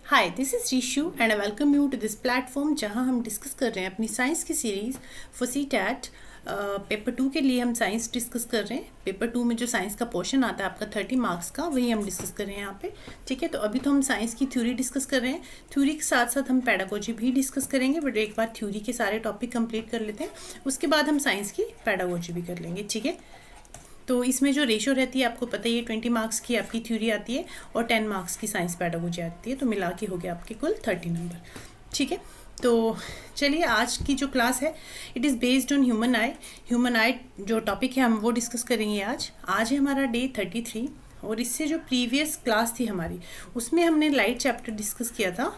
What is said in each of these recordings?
Hi, this is Rishu and I welcome you to this platform जहां हम discuss कर रहे हैं अपनी साइंस की सीरीज़ फॉर सीटैट पेपर 2 के लिए हम साइंस डिस्कस कर रहे हैं। पेपर 2 में जो साइंस का पोर्शन आता है आपका 30 मार्क्स का, वही हम डिस्कस कर रहे हैं यहाँ पे। ठीक है, तो अभी तो हम साइंस की थ्योरी डिस्कस कर रहे हैं। थ्योरी के साथ साथ हम पेडागोजी भी डिस्कस करेंगे, बट एक बार थ्योरी के सारे टॉपिक कंप्लीट कर लेते हैं, उसके बाद हम साइंस की पेडागोजी भी कर लेंगे। ठीक है, तो इसमें जो रेशो रहती है आपको पता ही है, 20 मार्क्स की आपकी थ्योरी आती है और 10 मार्क्स की साइंस पेडागोजी आती है, तो मिला के हो गया आपके कुल 30 नंबर। ठीक है, तो चलिए आज की जो क्लास है it is based on human I. Human आई जो टॉपिक है हम वो डिस्कस करेंगे आज है हमारा डे 33। और इससे जो प्रीवियस क्लास थी हमारी उसमें हमने लाइट चैप्टर डिस्कस किया था,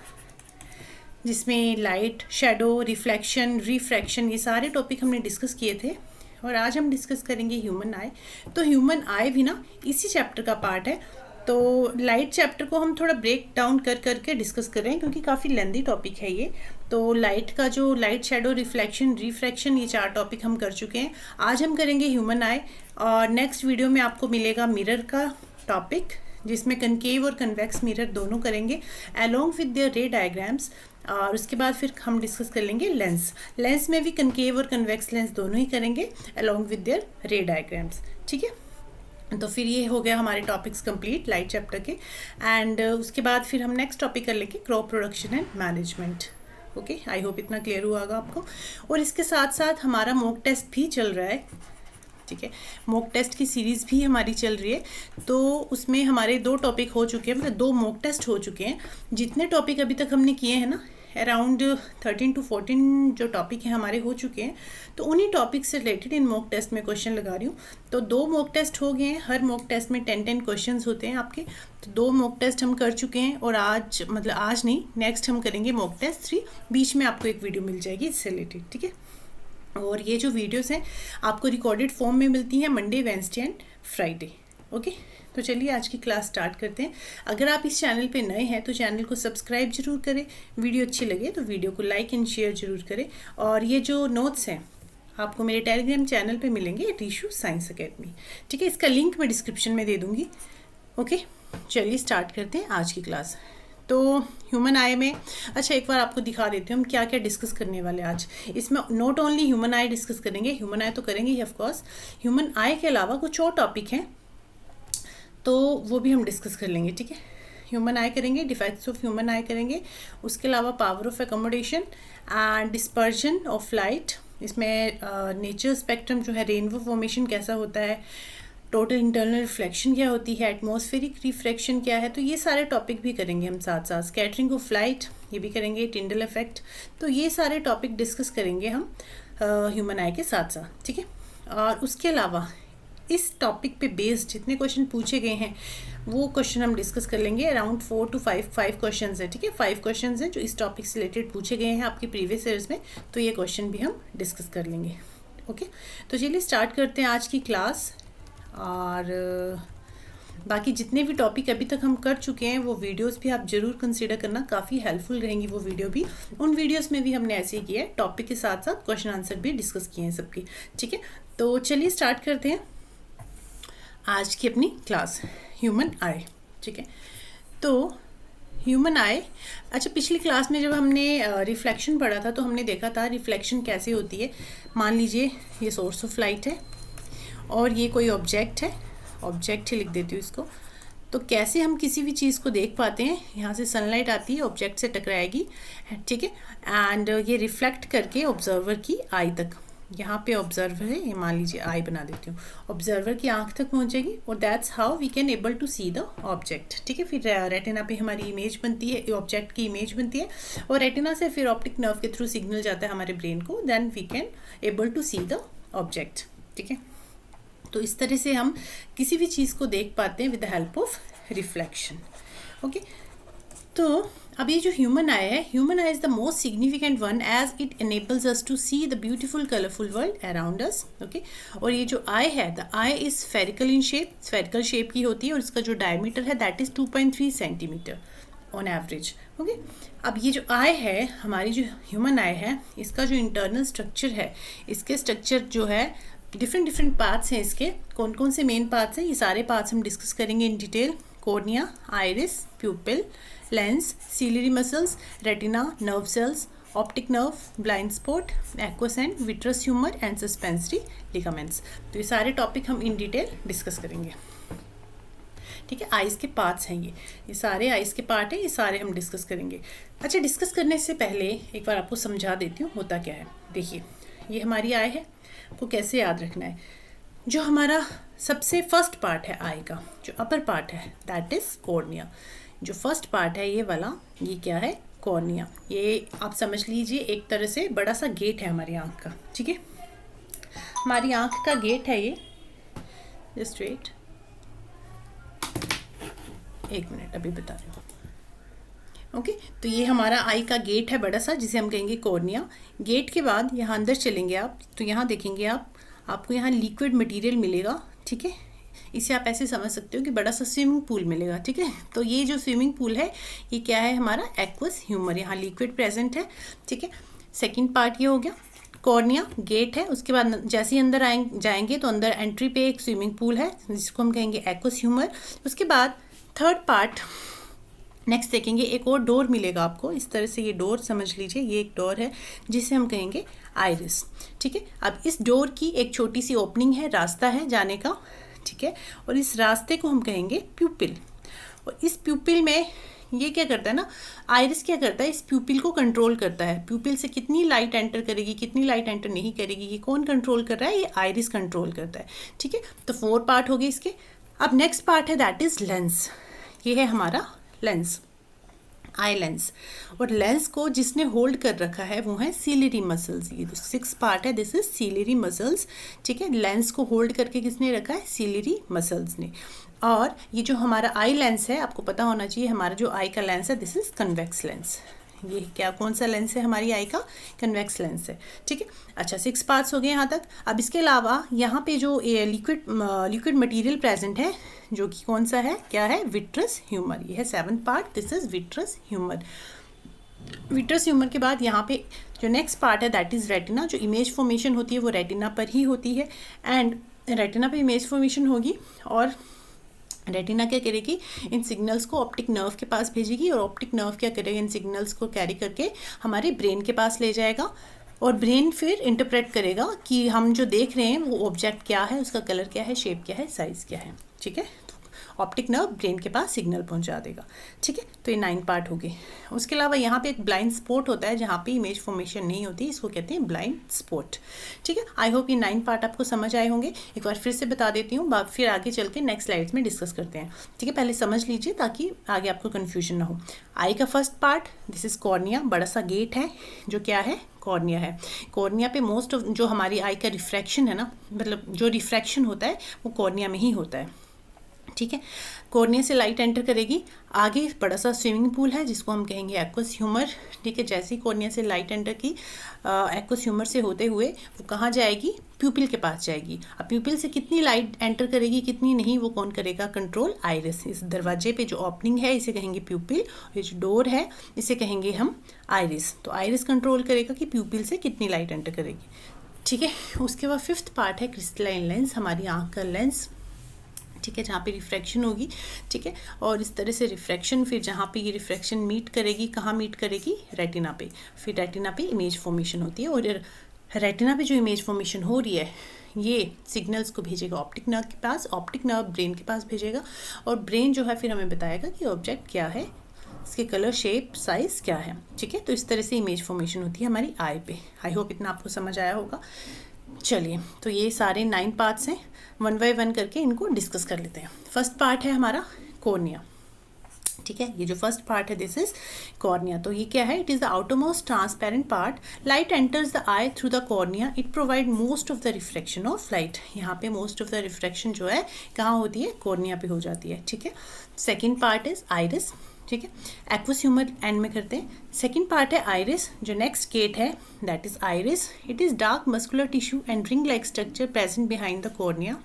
जिसमें लाइट, शेडो, रिफ्लेक्शन, रिफ्रैक्शन, ये सारे टॉपिक हमने डिस्कस किए थे। और आज हम डिस्कस करेंगे ह्यूमन आई। तो ह्यूमन आई भी ना इसी चैप्टर का पार्ट है। तो लाइट चैप्टर को हम थोड़ा ब्रेक डाउन कर करके डिस्कस कर रहे हैं, क्योंकि काफ़ी लेंदी टॉपिक है ये। तो लाइट का जो लाइट, शेडो, रिफ्लेक्शन, रिफ्रैक्शन, ये 4 टॉपिक हम कर चुके हैं। आज हम करेंगे ह्यूमन आई, और नेक्स्ट वीडियो में आपको मिलेगा मिरर का टॉपिक, जिसमें कनकेव और कन्वेक्स मिरर दोनों करेंगे अलोंग विद देयर रे डायग्राम्स। और उसके बाद फिर हम डिस्कस कर लेंगे लेंस में भी कनकेव और कन्वेक्स लेंस दोनों ही करेंगे अलोंग विद देयर रे डायग्राम्स। ठीक है, तो फिर ये हो गया हमारे टॉपिक्स कंप्लीट लाइट चैप्टर के। एंड उसके बाद फिर हम नेक्स्ट टॉपिक कर लेंगे crop production and management. Okay, I hope इतना क्लियर हुआ होगा आपको। और इसके साथ साथ हमारा मॉक टेस्ट भी चल रहा है। ठीक है, मॉक टेस्ट की सीरीज़ भी हमारी चल रही है। तो उसमें हमारे 2 टॉपिक हो चुके हैं, मतलब 2 मॉक टेस्ट हो चुके हैं। जितने टॉपिक अभी तक हमने किए हैं ना, अराउंड 13 to 14 जो टॉपिक हैं हमारे हो चुके हैं। तो उन्हीं टॉपिक से रिलेटेड इन मॉक टेस्ट में क्वेश्चन लगा रही हूँ। तो 2 मॉक टेस्ट हो गए हैं, हर मॉक टेस्ट में 10-10 क्वेश्चन होते हैं आपके। तो 2 मॉक टेस्ट हम कर चुके हैं, और आज नहीं, नेक्स्ट हम करेंगे मॉक टेस्ट 3। बीच में आपको एक वीडियो मिल जाएगी इससे रिलेटेड। ठीक है, और ये जो वीडियोस हैं आपको रिकॉर्डेड फॉर्म में मिलती हैं Monday, Wednesday and Friday. Okay, तो चलिए आज की क्लास स्टार्ट करते हैं। अगर आप इस चैनल पे नए हैं तो चैनल को सब्सक्राइब जरूर करें, वीडियो अच्छी लगे तो वीडियो को लाइक एंड शेयर जरूर करें। और ये जो नोट्स हैं आपको मेरे टेलीग्राम चैनल पे मिलेंगे, रीशू साइंस अकेडमी। ठीक है, इसका लिंक मैं डिस्क्रिप्शन में दे दूँगी। ओके, चलिए स्टार्ट करते हैं आज की क्लास। तो ह्यूमन आई में, अच्छा एक बार आपको दिखा देती हूँ हम क्या क्या डिस्कस करने वाले आज। इसमें not only human eye discuss करेंगे, ह्यूमन आई तो करेंगे ही ऑफकोर्स, ह्यूमन आई के अलावा कुछ और टॉपिक हैं तो वो भी हम डिस्कस कर लेंगे। ठीक है, ह्यूमन आई करेंगे, डिफेक्ट्स ऑफ ह्यूमन आई करेंगे, उसके अलावा power of accommodation and dispersion of light. इसमें नेचर स्पेक्ट्रम जो है, रेनबो फॉर्मेशन कैसा होता है, टोटल इंटरनल रिफ्लेक्शन क्या होती है, एटमॉस्फेरिक रिफ्रैक्शन क्या है, तो ये सारे टॉपिक भी करेंगे हम साथ साथ। स्कैटरिंग ऑफ लाइट ये भी करेंगे, टिंडल इफेक्ट, तो ये सारे टॉपिक डिस्कस करेंगे हम ह्यूमन आई के साथ साथ। ठीक है, और उसके अलावा इस टॉपिक पे बेस्ड जितने क्वेश्चन पूछे गए हैं वो क्वेश्चन हम डिस्कस कर लेंगे। अराउंड 4 to 5 क्वेश्चन है। ठीक है, 5 क्वेश्चन हैं जो इस टॉपिक से रिलेटेड पूछे गए हैं आपके प्रीवियस ईयर्स में, तो ये क्वेश्चन भी हम डिस्कस कर लेंगे। ओके, तो चलिए स्टार्ट करते हैं आज की क्लास। और बाकी जितने भी टॉपिक अभी तक हम कर चुके हैं वो वीडियोस भी आप ज़रूर कंसीडर करना, काफ़ी हेल्पफुल रहेंगी वो वीडियो भी। उन वीडियोस में भी हमने ऐसे ही किया है, टॉपिक के साथ साथ क्वेश्चन आंसर भी डिस्कस किए हैं सबकी। ठीक है, तो चलिए स्टार्ट करते हैं आज की अपनी क्लास ह्यूमन आई। ठीक है, तो ह्यूमन आई, अच्छा पिछली क्लास में जब हमने रिफ्लेक्शन पढ़ा था तो हमने देखा था रिफ्लेक्शन कैसे होती है। मान लीजिए ये सोर्स ऑफ लाइट है और ये कोई ऑब्जेक्ट है, ऑब्जेक्ट ही लिख देती हूँ इसको। तो कैसे हम किसी भी चीज़ को देख पाते हैं, यहाँ से सनलाइट आती है, ऑब्जेक्ट से टकराएगी, ठीक है, एंड ये रिफ्लेक्ट करके ऑब्जर्वर की आई तक, यहाँ पे ऑब्जर्वर है, ये मान लीजिए आई बना देती हूँ, ऑब्जर्वर की आंख तक पहुँचेगी, और that's how we can able to see the object. ठीक है, फिर रेटिना पे हमारी इमेज बनती है, ऑब्जेक्ट की इमेज बनती है, और रेटिना से फिर ऑप्टिक नर्व के थ्रू सिग्नल जाता है हमारे ब्रेन को, then we can able to see the object. ठीक है, तो इस तरह से हम किसी भी चीज़ को देख पाते हैं with the help of reflection. Okay, तो अब ये जो ह्यूमन आई है, human eye is the most significant one as it enables us to see the beautiful colourful world around us. Okay, और ये जो आई है, the eye is spherical in shape, spherical shape की होती है, और इसका जो डायमीटर है that is 2.3 centimetre on average. Okay, अब ये जो आई है, हमारी जो ह्यूमन आई है, इसका जो इंटरनल स्ट्रक्चर है, इसके स्ट्रक्चर जो है डिफरेंट पार्ट्स हैं इसके। कौन कौन से मेन पार्ट्स हैं, ये सारे पार्ट्स हम डिस्कस करेंगे in detail. Cornea, iris, प्यूपिल, lens, ciliary muscles, retina, nerve cells, optic nerve, blind spot, aqueous and vitreous humour and suspensory ligaments. तो ये सारे टॉपिक हम इन डिटेल डिस्कस करेंगे। ठीक है, आइज़ के पार्ट्स हैं ये सारे आइज़ के पार्ट हैं, ये सारे हम डिस्कस करेंगे। अच्छा, डिस्कस करने से पहले एक बार आपको समझा देती हूँ होता क्या है। देखिए, ये हमारी आई है, आपको कैसे याद रखना है। जो हमारा सबसे फर्स्ट पार्ट है आई का, जो अपर पार्ट है, दैट इज़ कॉर्निया। जो फर्स्ट पार्ट है ये वाला, ये क्या है, कॉर्निया। ये आप समझ लीजिए एक तरह से बड़ा सा गेट है हमारी आँख का। ठीक है, हमारी आँख का गेट है ये। जस्ट वेट, एक मिनट, अभी बता रही हूँ। ओके, तो ये हमारा आई का गेट है बड़ा सा, जिसे हम कहेंगे कॉर्निया। गेट के बाद यहाँ अंदर चलेंगे आप, तो यहाँ देखेंगे आपको यहाँ लिक्विड मटेरियल मिलेगा। ठीक है, इसे आप ऐसे समझ सकते हो कि बड़ा सा स्विमिंग पूल मिलेगा। ठीक है, तो ये जो स्विमिंग पूल है ये क्या है, हमारा एक्वस ह्यूमर, यहाँ लिक्विड प्रेजेंट है। ठीक है, सेकेंड पार्ट ये हो गया, कॉर्निया गेट है। उसके बाद जैसे ही अंदर जाएंगे तो अंदर एंट्री पे एक स्विमिंग पूल है जिसको हम कहेंगे एक्वस ह्यूमर। उसके बाद थर्ड पार्ट नेक्स्ट देखेंगे, एक और डोर मिलेगा आपको। इस तरह से ये डोर समझ लीजिए, ये एक डोर है जिसे हम कहेंगे आइरिस। ठीक है, अब इस डोर की एक छोटी सी ओपनिंग है, रास्ता है जाने का। ठीक है, और इस रास्ते को हम कहेंगे प्यूपिल। और इस प्यूपिल में ये क्या करता है ना, आइरिस क्या करता है, इस प्यूपिल को कंट्रोल करता है। प्यूपिल से कितनी लाइट एंटर करेगी, कितनी लाइट एंटर नहीं करेगी, ये कौन कंट्रोल कर रहा है, ये आइरिस कंट्रोल करता है। ठीक है, तो 4 पार्ट हो गए इसके। अब नेक्स्ट पार्ट है दैट इज लेंस। ये है हमारा लेंस, आई लेंस। और लेंस को जिसने होल्ड कर रखा है वो है सीलियरी मसल्स। ये 6 पार्ट है, दिस इज सीलियरी मसल्स। ठीक है, लेंस को होल्ड करके किसने रखा है, सीलियरी मसल्स ने। और ये जो हमारा आई लेंस है, आपको पता होना चाहिए हमारा जो आई का लेंस है, दिस इज कन्वेक्स लेंस। ये क्या, कौन सा लेंस है हमारी आई का, कन्वेक्स लेंस है। ठीक है, अच्छा 6 पार्ट्स हो गए यहाँ तक। अब इसके अलावा यहाँ पे जो लिक्विड मटेरियल प्रेजेंट है, जो कि कौन सा है, क्या है, विट्रस ह्यूमर। ये है 7 part, this is vitreous humour. Vitreous humour के बाद यहाँ पे जो नेक्स्ट पार्ट है दैट इज रेटिना। जो इमेज फॉर्मेशन होती है वो रेटिना पर ही होती है, एंड रेटिना पे इमेज फॉर्मेशन होगी और रेटिना क्या करेगी, इन सिग्नल्स को ऑप्टिक नर्व के पास भेजेगी, और ऑप्टिक नर्व क्या करेगा, इन सिग्नल्स को कैरी करके हमारे ब्रेन के पास ले जाएगा। और ब्रेन फिर इंटरप्रेट करेगा कि हम जो देख रहे हैं वो ऑब्जेक्ट क्या है, उसका कलर क्या है, शेप क्या है, साइज़ क्या है। ठीक है, ऑप्टिक नर्व ब्रेन के पास सिग्नल पहुंचा देगा। ठीक है, तो ये 9 पार्ट हो गए। उसके अलावा यहाँ पे एक ब्लाइंड स्पॉट होता है जहाँ पे इमेज फॉर्मेशन नहीं होती, इसको कहते हैं ब्लाइंड स्पॉट। ठीक है, आई होप ये 9 पार्ट आपको समझ आए होंगे। एक बार फिर से बता देती हूँ, फिर आगे चल के नेक्स्ट स्लाइड्स में डिस्कस करते हैं। ठीक है, पहले समझ लीजिए ताकि आगे आपको कन्फ्यूजन ना हो। आई का first part, this is cornea, बड़ा सा गेट है जो क्या है, कॉर्निया है। कॉर्निया पे मोस्ट ऑफ जो हमारी आई का रिफ्रैक्शन है ना, मतलब जो रिफ्रैक्शन होता है वो कॉर्निया में ही होता है। ठीक है, कॉर्निया से लाइट एंटर करेगी, आगे बड़ा सा स्विमिंग पूल है जिसको हम कहेंगे एक्वस ह्यूमर। ठीक है, जैसे ही कॉर्निया से लाइट एंटर की एक्वस ह्यूमर से होते हुए वो कहाँ जाएगी, प्यूपिल के पास जाएगी। अब प्यूपिल से कितनी लाइट एंटर करेगी, कितनी नहीं, वो कौन करेगा, कंट्रोल आइरिस। इस दरवाजे पे जो ओपनिंग है इसे कहेंगे प्यूपिल, ये जो डोर है इसे कहेंगे हम आइरिस। तो आइरिस कंट्रोल करेगा कि प्यूपिल से कितनी लाइट एंटर करेगी। ठीक है, उसके बाद 5th पार्ट है क्रिस्टलाइन लेंस, हमारी आँख का लेंस। ठीक है, जहाँ पे रिफ्रैक्शन होगी। ठीक है, और इस तरह से रिफ्रैक्शन, फिर जहाँ पे ये रिफ्रैक्शन मीट करेगी, कहाँ मीट करेगी, रेटिना पे। फिर रेटिना पे इमेज फॉर्मेशन होती है, और रेटिना पे जो इमेज फॉर्मेशन हो रही है ये सिग्नल्स को भेजेगा ऑप्टिक नर्व के पास, ऑप्टिक नर्व ब्रेन के पास भेजेगा, और ब्रेन जो है फिर हमें बताएगा कि ऑब्जेक्ट क्या है, इसके कलर, शेप, साइज़ क्या है। ठीक है, तो इस तरह से इमेज फॉर्मेशन होती है हमारी आई पे। आई होप इतना आपको समझ आया होगा। चलिए, तो ये सारे 9 पार्ट्स हैं, 1 बाय 1 करके इनको डिस्कस कर लेते हैं। फर्स्ट पार्ट है हमारा कॉर्निया। ठीक है, ये जो फर्स्ट पार्ट है दिस इज कॉर्निया। तो ये क्या है, it is the outermost transparent part, light enters the I through the cornea, it provide most of the reflection of light. यहाँ पे मोस्ट ऑफ द रिफ्लेक्शन जो है कहाँ होती है, कॉर्निया पे हो जाती है। ठीक है, सेकेंड पार्ट इज आइरिस। ठीक है, एक्वस ह्यूमर एंड में करते हैं। सेकेंड पार्ट है आइरिस। जो नेक्स्ट गेट है that is iris, it is dark muscular tissue and ring like structure present behind the cornea.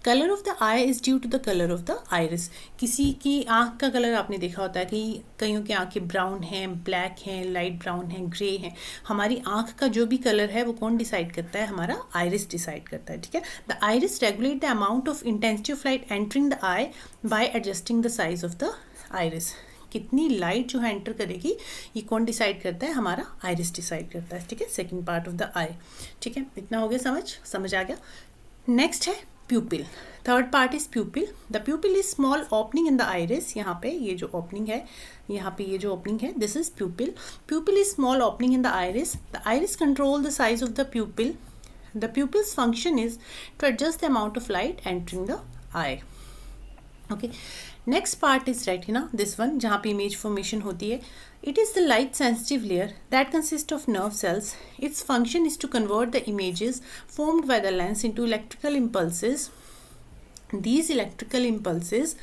Colour of the eye is due to the colour of the iris. किसी की आँख का colour आपने देखा होता है कि कईयों की आँखें ब्राउन हैं, ब्लैक हैं, लाइट ब्राउन हैं, ग्रे हैं। हमारी आँख का जो भी कलर है वो कौन डिसाइड करता है? हमारा आइरिस डिसाइड करता है, ठीक है। The iris regulate the amount of intensity of light entering the I bye adjusting the size of the iris. कितनी लाइट जो है एंटर करेगी ये कौन डिसाइड करता है? हमारा आइरिस डिसाइड करता है, ठीक है। सेकंड पार्ट ऑफ द आई, ठीक है। इतना हो गया, समझ आ गया। नेक्स्ट है प्यूपिल। Third part is प्यूपिल। The प्यूपिल is small opening in the iris. यहाँ पे ये जो ओपनिंग है, यहाँ पे ये जो ओपनिंग है, this is pupil. Pupil is small opening in the iris. The iris control the size of the pupil. The pupil's function is to adjust the amount of light entering the eye. Okay, next part is retina, this one, जहाँ पे image formation होती है। It is the light sensitive layer that consists of nerve cells. Its function is to convert the images formed by the lens into electrical impulses. These electrical impulses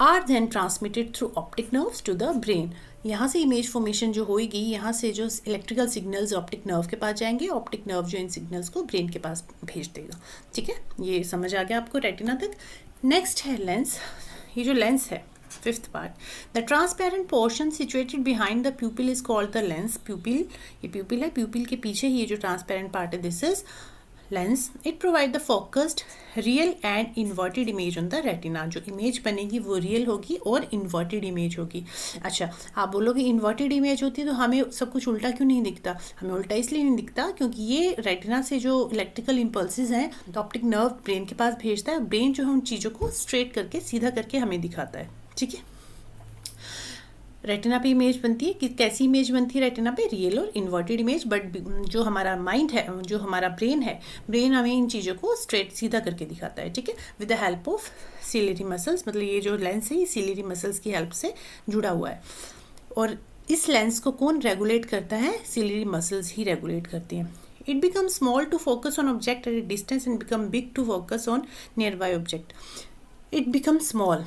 are then transmitted through optic nerves to the brain. यहाँ से image formation जो होगी, यहाँ से जो electrical signals optic nerve के पास जाएंगे, optic nerve जो इन सिग्नल्स को ब्रेन के पास भेज देगा, ठीक है। ये समझ आ गया आपको रेटिना तक। नेक्स्ट है लेंस। ये जो लेंस है, fifth part, the transparent portion situated behind the प्यूपिल is called the lens. प्यूपिल, ये प्यूपिल है, प्यूपिल के पीछे ही ये जो ट्रांसपेरेंट पार्ट है, this is lens. It provide the focused real and inverted image on the retina. जो इमेज बनेगी वो रियल होगी और इन्वर्टेड इमेज होगी। अच्छा, आप बोलोगे इन्वर्टेड इमेज होती है तो हमें सब कुछ उल्टा क्यों नहीं दिखता? हमें उल्टा इसलिए नहीं दिखता क्योंकि ये रेटिना से जो इलेक्ट्रिकल इम्पल्सेस हैं ऑप्टिक नर्व ब्रेन के पास भेजता है, ब्रेन जो है उन चीज़ों को स्ट्रेट करके सीधा करके हमें दिखाता है, ठीक है। रेटिना पे इमेज बनती है कि कैसी इमेज बनती है रेटिना पे? रियल और इन्वर्टेड इमेज। बट जो हमारा माइंड है, जो हमारा ब्रेन है, ब्रेन हमें इन चीज़ों को स्ट्रेट सीधा करके दिखाता है, ठीक है, with the help of ciliary muscles. मतलब ये जो लेंस है ये सिलियरी मसल्स की हेल्प से जुड़ा हुआ है। और इस लेंस को कौन रेगुलेट करता है? सिलियरी मसल्स ही रेगुलेट करती हैं। It become small to focus on object at a distance and become big to focus on nearby object. It become small,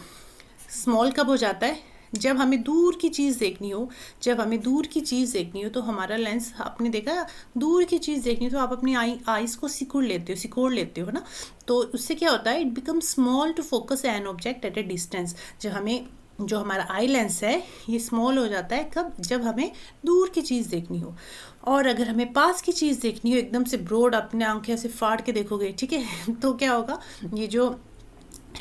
small कब हो जाता है? जब हमें दूर की चीज़ देखनी हो। जब हमें दूर की चीज़ देखनी हो तो हमारा लेंस, आपने देखा दूर की चीज़ देखनी हो तो आप अपनी आईज को सिकोड़ लेते हो ना, तो उससे क्या होता है? It become small to focus an object at a distance. जब हमें, जो हमारा आई लेंस है ये स्मॉल हो जाता है कब? जब हमें दूर की चीज़ देखनी हो। और अगर हमें पास की चीज़ देखनी हो, एकदम से ब्रॉड अपने आंखें से फाड़ के देखोगे, ठीक है, तो क्या होगा? ये जो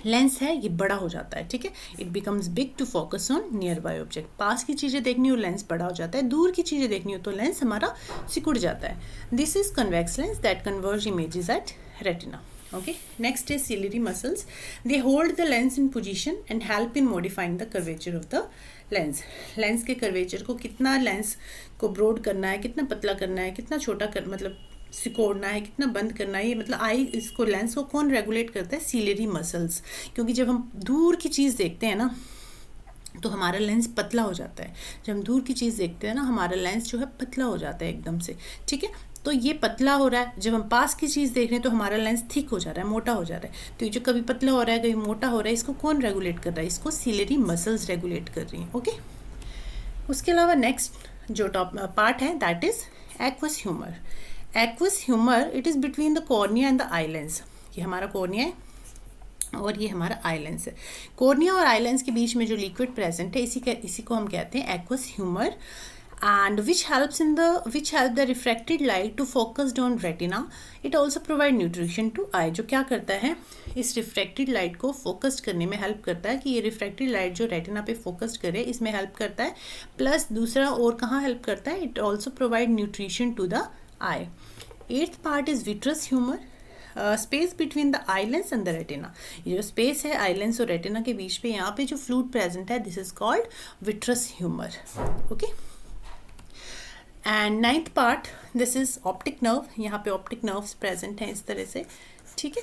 लेंस है ये बड़ा हो जाता है, ठीक है। It becomes big to focus on nearby object. पास की चीज़ें देखनी हो लेंस बड़ा हो जाता है, दूर की चीज़ें देखनी हो तो लेंस हमारा सिकुड़ जाता है। This is convex lens that converge images at retina. Okay, next is ciliary muscles. They hold the lens in position and help in modifying the curvature of the lens. Lens के curvature को, कितना lens को broad करना है, कितना पतला करना है, कितना छोटा मतलब सिकोड़ना है, कितना बंद करना है, ये मतलब आई, इसको लेंस को कौन रेगुलेट करता है? Ciliary muscles. क्योंकि जब हम दूर की चीज़ देखते हैं ना तो हमारा लेंस पतला हो जाता है। जब हम दूर की चीज़ देखते हैं ना हमारा लेंस जो है पतला हो जाता है एकदम से, ठीक है। तो ये पतला हो रहा है। जब हम पास की चीज़ देख रहे हैं तो हमारा लेंस थिक हो जा रहा है, मोटा हो जा रहा है। तो ये जो कभी पतला हो रहा है कभी मोटा हो रहा है, इसको कौन रेगुलेट कर रहा है? इसको सिलियरी मसल्स रेगुलेट कर रही हैं, ओके। उसके अलावा नेक्स्ट जो टॉप पार्ट है that is aqueous humour. Aqueous humour, it is between the cornea and the eye lens. ये हमारा कॉर्निया है और ये हमारा आई लेंस है। कॉर्निया और आई लेंस के बीच में जो लिक्विड प्रेजेंट है इसी को हम कहते हैं aqueous humour. and which help the refracted light to focused on retina. It also provide nutrition to eye. जो क्या करता है? इस रिफ्रैक्टेड लाइट को फोकस्ड करने में हेल्प करता है कि ये रिफ्रैक्टेड लाइट जो रेटिना पे फोकस्ड करे इसमें हेल्प करता है। प्लस दूसरा और कहाँ हेल्प करता है? It also provide nutrition to the eye. Eighth part is vitreous humour. Space between the eye lens and the retina. ये जो स्पेस है आई लेंस और रेटिना के बीच पे, यहाँ पे जो फ्लूइड प्रेजेंट है this is called vitreous humour, okay. And ninth part, this is optic nerve. यहाँ पे ऑप्टिक नर्व्स प्रेजेंट हैं इस तरह से, ठीक है।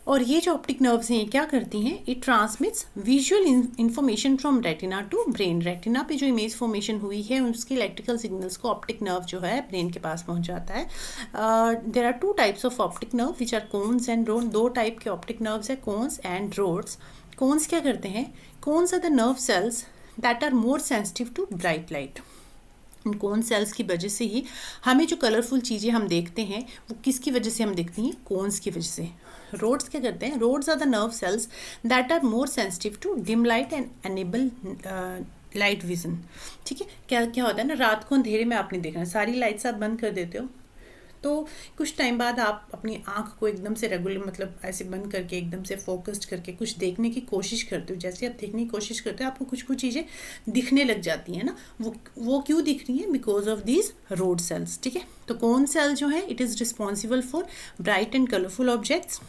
और ये जो ऑप्टिक नर्व्स हैं ये क्या करती हैं? It transmits visual information from retina to brain. Retina पे जो इमेज फॉर्मेशन हुई है उसकी इलेक्ट्रिकल सिग्नल्स को ऑप्टिक नर्व जो है ब्रेन के पास पहुंचाता है। There are two types of optic nerve which are cones and rod. दो टाइप के ऑप्टिक नर्व्स है, कोन्स एंड रोड्स। कोन्स क्या करते हैं? Cones are the nerve cells that are more sensitive to bright light. Cone cells की वजह से ही हमें जो कलरफुल चीज़ें हम देखते हैं वो किसकी वजह से हम देखती हैं? कोन्स की वजह से। रोड्स क्या करते हैं, rods are the nerve cells that are more sensitive to dim light and enable light vision. ठीक है, क्या क्या होता है ना, रात को अंधेरे में आप नहीं देखना, सारी लाइट्स आप बंद कर देते हो तो कुछ टाइम बाद आप अपनी आँख को एकदम से रेगुलर मतलब ऐसे बंद करके एकदम से फोकस्ड करके कुछ देखने की कोशिश करते हो। जैसे आप देखने की कोशिश करते हो आपको कुछ कुछ चीज़ें दिखने लग जाती हैं ना, वो क्यों दिख रही है, because of these rod cells. ठीक है, तो कौन सेल जो है it is responsible for bright and colourful objects.